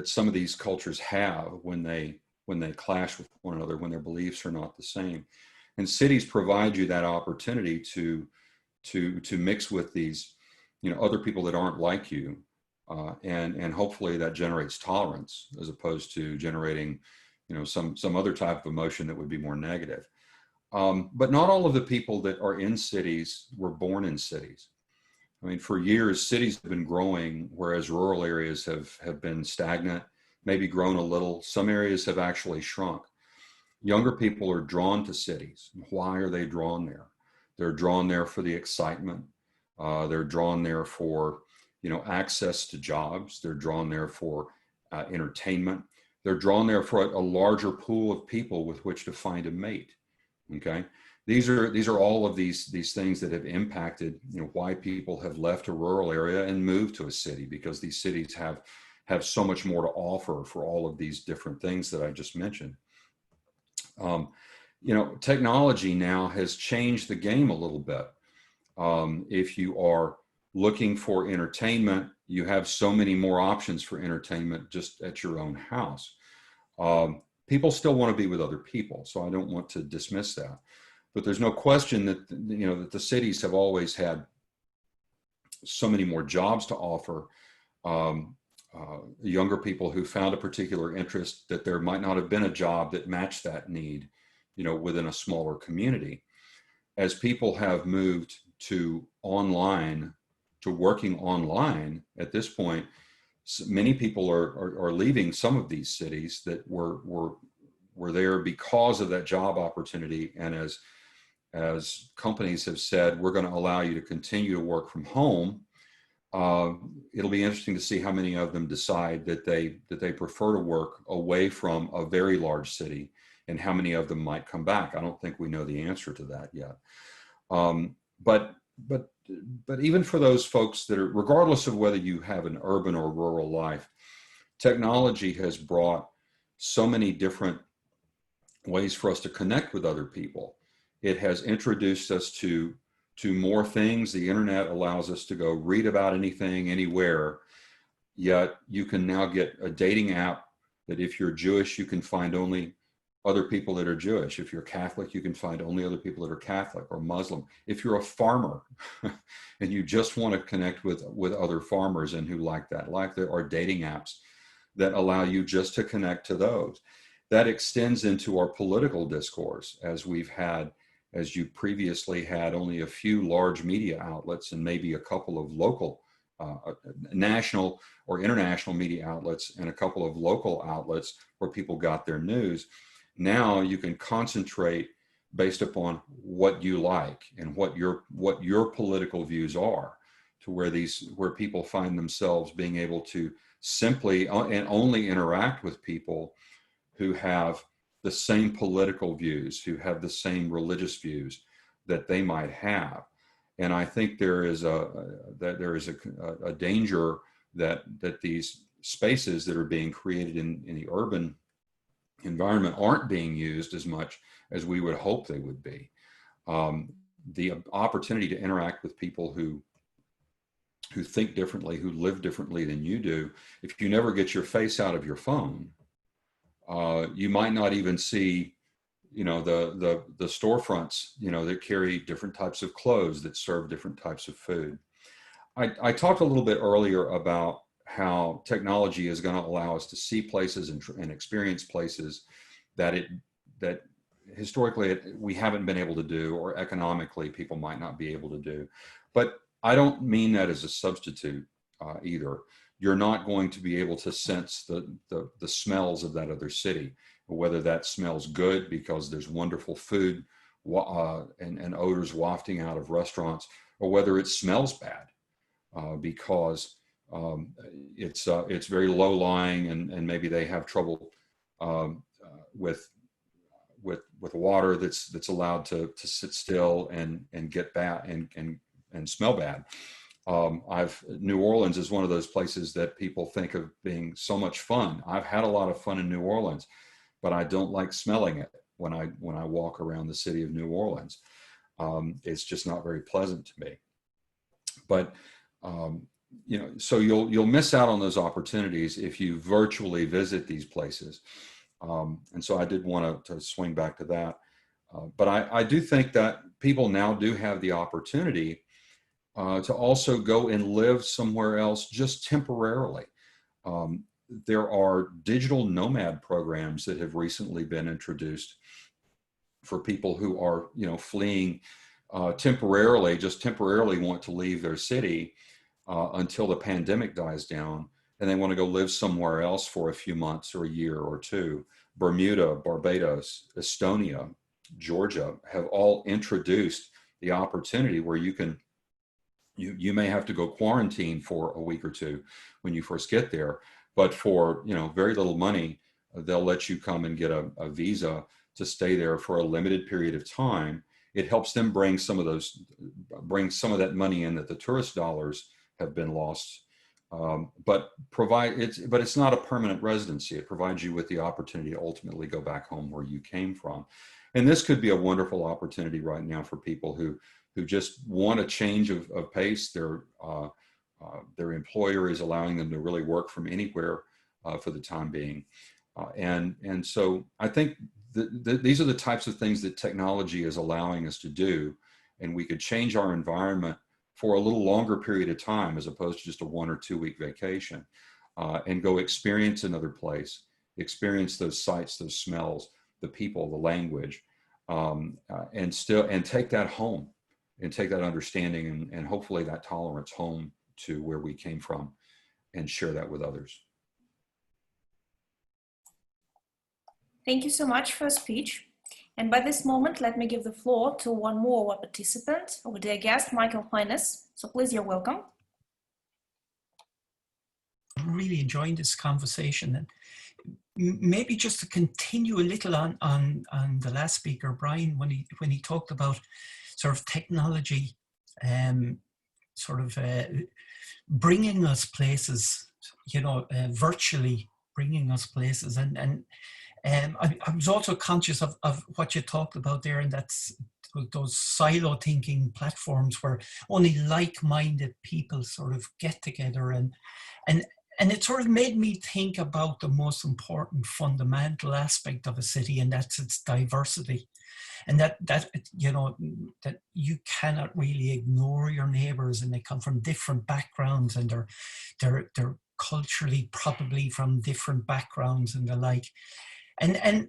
some of these cultures have when they clash with one another, when their beliefs are not the same. And cities provide you that opportunity to mix with these, you know, other people that aren't like you, and hopefully that generates tolerance as opposed to generating, you know, some other type of emotion that would be more negative. But not all of the people that are in cities were born in cities. I mean, for years, cities have been growing, whereas rural areas have been stagnant, maybe grown a little. Some areas have actually shrunk. Younger people are drawn to cities. Why are they drawn there? They're drawn there for the excitement. They're drawn there for, you know, access to jobs. They're drawn there for entertainment. They're drawn there for a larger pool of people with which to find a mate. Okay, these are all of these things that have impacted, you know, why people have left a rural area and moved to a city, because these cities have so much more to offer for all of these different things that I just mentioned. You know, technology now has changed the game a little bit. If you are looking for entertainment, you have so many more options for entertainment just at your own house. People still want to be with other people, so I don't want to dismiss that. But there's no question that, you know, that the cities have always had so many more jobs to offer younger people who found a particular interest, that there might not have been a job that matched that need, you know, within a smaller community. As people have moved to online, to working online at this point, many people are leaving some of these cities that were there because of that job opportunity. And as companies have said, we're going to allow you to continue to work from home. It'll be interesting to see how many of them decide that they prefer to work away from a very large city, and how many of them might come back. I don't think we know the answer to that yet. But even for those folks that are, regardless of whether you have an urban or rural life, technology has brought so many different ways for us to connect with other people. It has introduced us to more things. The internet allows us to go read about anything, anywhere. Yet you can now get a dating app that if you're Jewish, you can find only other people that are Jewish. If you're Catholic, you can find only other people that are Catholic or Muslim. If you're a farmer and you just want to connect with other farmers and who like that life, there are dating apps that allow you just to connect to those. That extends into our political discourse, as you previously had only a few large media outlets and maybe a couple of local, national or international media outlets and a couple of local outlets where people got their news. Now you can concentrate based upon what you like and what your political views are, to where people find themselves being able to simply and only interact with people who have the same political views, who have the same religious views that they might have. And I think there is a danger that these spaces that are being created in the urban environment aren't being used as much as we would hope they would be. The opportunity to interact with people who think differently, who live differently than you do, if you never get your face out of your phone, you might not even see, the storefronts, that carry different types of clothes, that serve different types of food. I talked a little bit earlier about how technology is going to allow us to see places and experience places that historically we haven't been able to do, or economically people might not be able to do. But I don't mean that as a substitute either. You're not going to be able to sense the smells of that other city, whether that smells good because there's wonderful food and odors wafting out of restaurants, or whether it smells bad because it's very low lying and maybe they have trouble with water that's allowed to sit still and get bad and smell bad. New Orleans is one of those places that people think of being so much fun. I've had a lot of fun in New Orleans, but I don't like smelling it when I walk around the city of New Orleans. It's just not very pleasant to me. But so you'll miss out on those opportunities if you virtually visit these places. And so I did want to swing back to that. But I do think that people now do have the opportunity to also go and live somewhere else just temporarily. There are digital nomad programs that have recently been introduced for people who are, fleeing temporarily want to leave their city until the pandemic dies down, and they want to go live somewhere else for a few months or a year or two. Bermuda, Barbados, Estonia, Georgia have all introduced the opportunity where you may have to go quarantine for a week or two when you first get there, but for very little money, they'll let you come and get a visa to stay there for a limited period of time. It helps them bring some of that money in that the tourist dollars have been lost, but it's not a permanent residency. It provides you with the opportunity to ultimately go back home where you came from. And this could be a wonderful opportunity right now for people who just want a change of pace. Their employer is allowing them to really work from anywhere for the time being. And so I think these are the types of things that technology is allowing us to do. And we could change our environment for a little longer period of time, as opposed to just a 1 or 2 week vacation, and go experience another place, experience those sights, those smells, the people, the language, and take that home. And take that understanding and hopefully that tolerance home to where we came from, and share that with others. Thank you so much for your speech. And by this moment, let me give the floor to one more participant, our dear guest, Michael Hynes. So please, you're welcome. I'm really enjoying this conversation, and maybe just to continue a little on the last speaker, Bryan, when he talked about sort of technology, bringing us places you know, virtually bringing us places. And I was also conscious of what you talked about there, and that's those silo thinking platforms where only like-minded people sort of get together, and it sort of made me think about the most important fundamental aspect of a city, and that's its diversity. And that you know, that you cannot really ignore your neighbors, and they come from different backgrounds, and they're culturally probably from different backgrounds and the like. And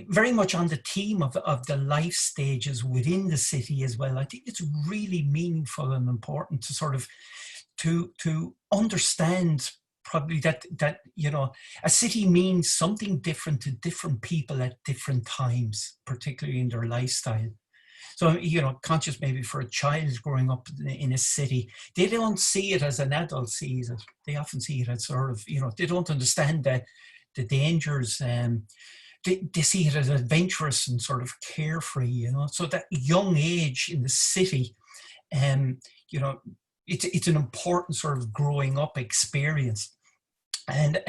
very much on the theme of the life stages within the city as well. I think it's really meaningful and important to sort of to understand probably that you know, a city means something different to different people at different times, particularly in their lifestyle. So, you know, conscious maybe for a child growing up in a city, they don't see it as an adult sees it. They often see it as sort of, you know, they don't understand the dangers. They see it as adventurous and sort of carefree, you know. So that young age in the city, you know, it's an important sort of growing up experience. And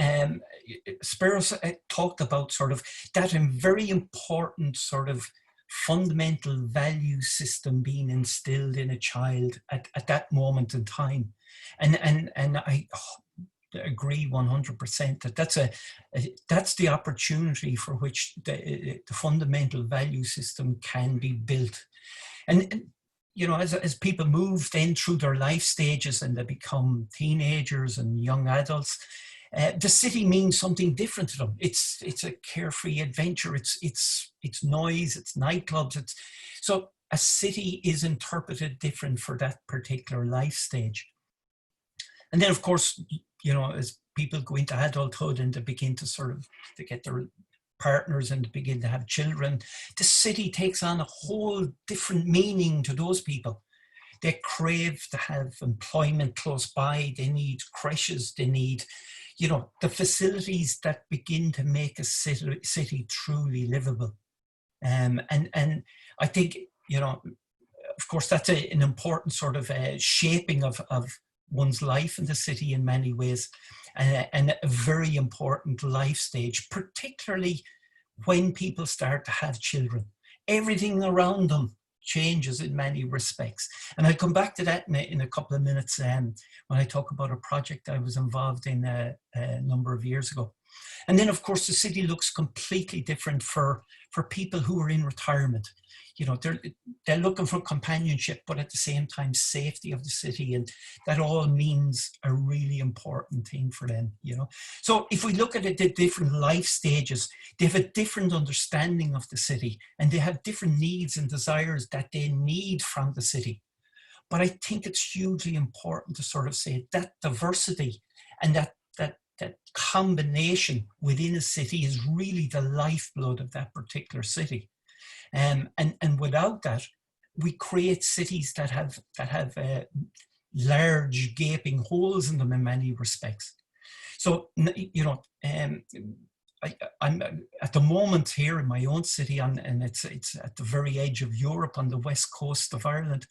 Spiro talked about sort of that very important sort of fundamental value system being instilled in a child at that moment in time. And I agree 100% that that's the opportunity for which the fundamental value system can be built. And you know, as people move then through their life stages and they become teenagers and young adults, the city means something different to them. It's a carefree adventure. It's noise. It's nightclubs. So a city is interpreted different for that particular life stage. And then, of course, you know, as people go into adulthood and they begin to get their partners and begin to have children, the city takes on a whole different meaning to those people. They crave to have employment close by. They need creches. They need, you know, the facilities that begin to make a city truly livable. And I think, you know, of course, that's an important sort of shaping of one's life in the city in many ways, and a very important life stage, particularly when people start to have children. Everything around them changes in many respects. And I'll come back to that in a couple of minutes when I talk about a project I was involved in a number of years ago. And then, of course, the city looks completely different for people who are in retirement. You know, they're looking for companionship, but at the same time, safety of the city. And that all means a really important thing for them, you know. So if we look at it, the different life stages, they have a different understanding of the city, and they have different needs and desires that they need from the city. But I think it's hugely important to sort of say that diversity and that combination within a city is really the lifeblood of that particular city. And without that, we create cities that have large gaping holes in them in many respects. So, you know, I'm at the moment here in my own city, and it's at the very edge of Europe on the west coast of Ireland.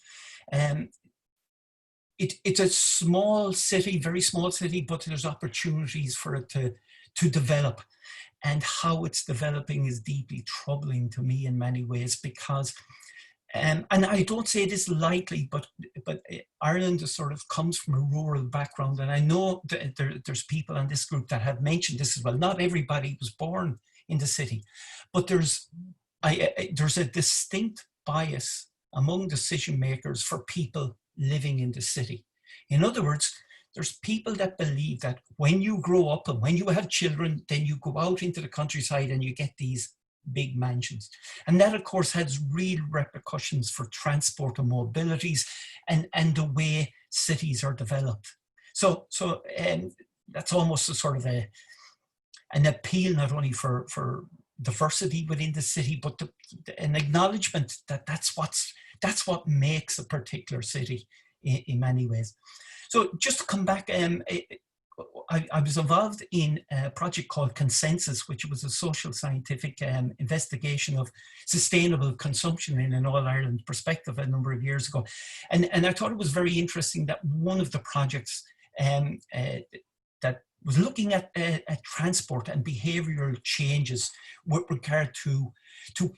It's a small city, very small city, but there's opportunities for it to develop. And how it's developing is deeply troubling to me in many ways, because, and I don't say this lightly, but Ireland is sort of comes from a rural background. And I know that there's people in this group that have mentioned this as well. Not everybody was born in the city, but there's a distinct bias among decision makers for people living in the city. In other words, there's people that believe that when you grow up and when you have children, then you go out into the countryside and you get these big mansions. And that, of course, has real repercussions for transport and mobilities and the way cities are developed. So that's almost a sort of an appeal not only for diversity within the city, but an acknowledgement that that's what makes a particular city in many ways. So just to come back, I was involved in a project called Consensus, which was a social scientific investigation of sustainable consumption in an all-Ireland perspective a number of years ago. And I thought it was very interesting that one of the projects that was looking at transport and behavioral changes with regard to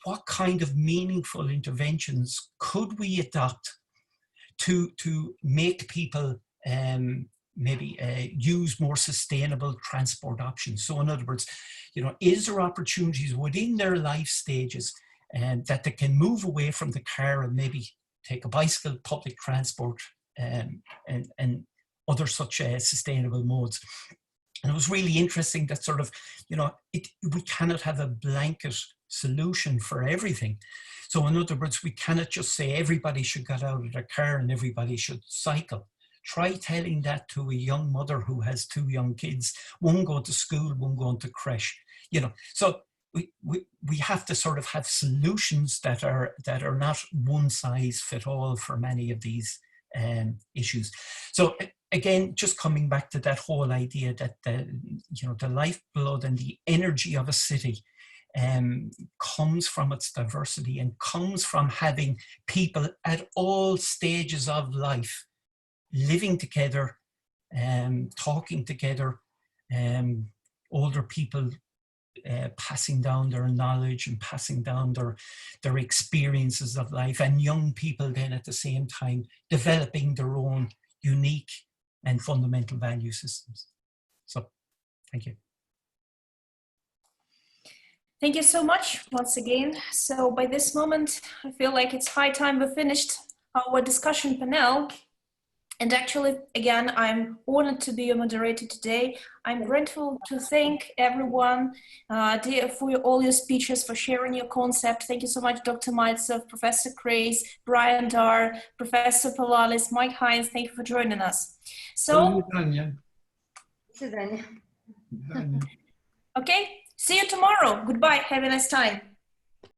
what kind of meaningful interventions could we adopt to make people maybe use more sustainable transport options. So in other words, you know, is there opportunities within their life stages that they can move away from the car and maybe take a bicycle, public transport, and other such sustainable modes. And it was really interesting that sort of, you know, we cannot have a blanket solution for everything. So in other words, we cannot just say everybody should get out of their car and everybody should cycle. Try telling that to a young mother who has 2 young kids, one going to school, one going to creche, you know. So we have to sort of have solutions that are not one size fit all for many of these issues. So again, just coming back to that whole idea that the lifeblood and the energy of a city comes from its diversity and comes from having people at all stages of life living together, talking together, older people passing down their knowledge and passing down their experiences of life, and young people then at the same time developing their own unique and fundamental value systems. So, thank you. Thank you so much once again. So by this moment, I feel like it's high time we finished our discussion panel. And actually, again, I'm honored to be your moderator today. I'm grateful to thank everyone for all your speeches, for sharing your concept. Thank you so much, Dr. Maltsev, Professor Krase, Bryan Darr, Professor Pollalis, Mike Hynes. Thank you for joining us. So, okay, see you tomorrow. Goodbye. Have a nice time.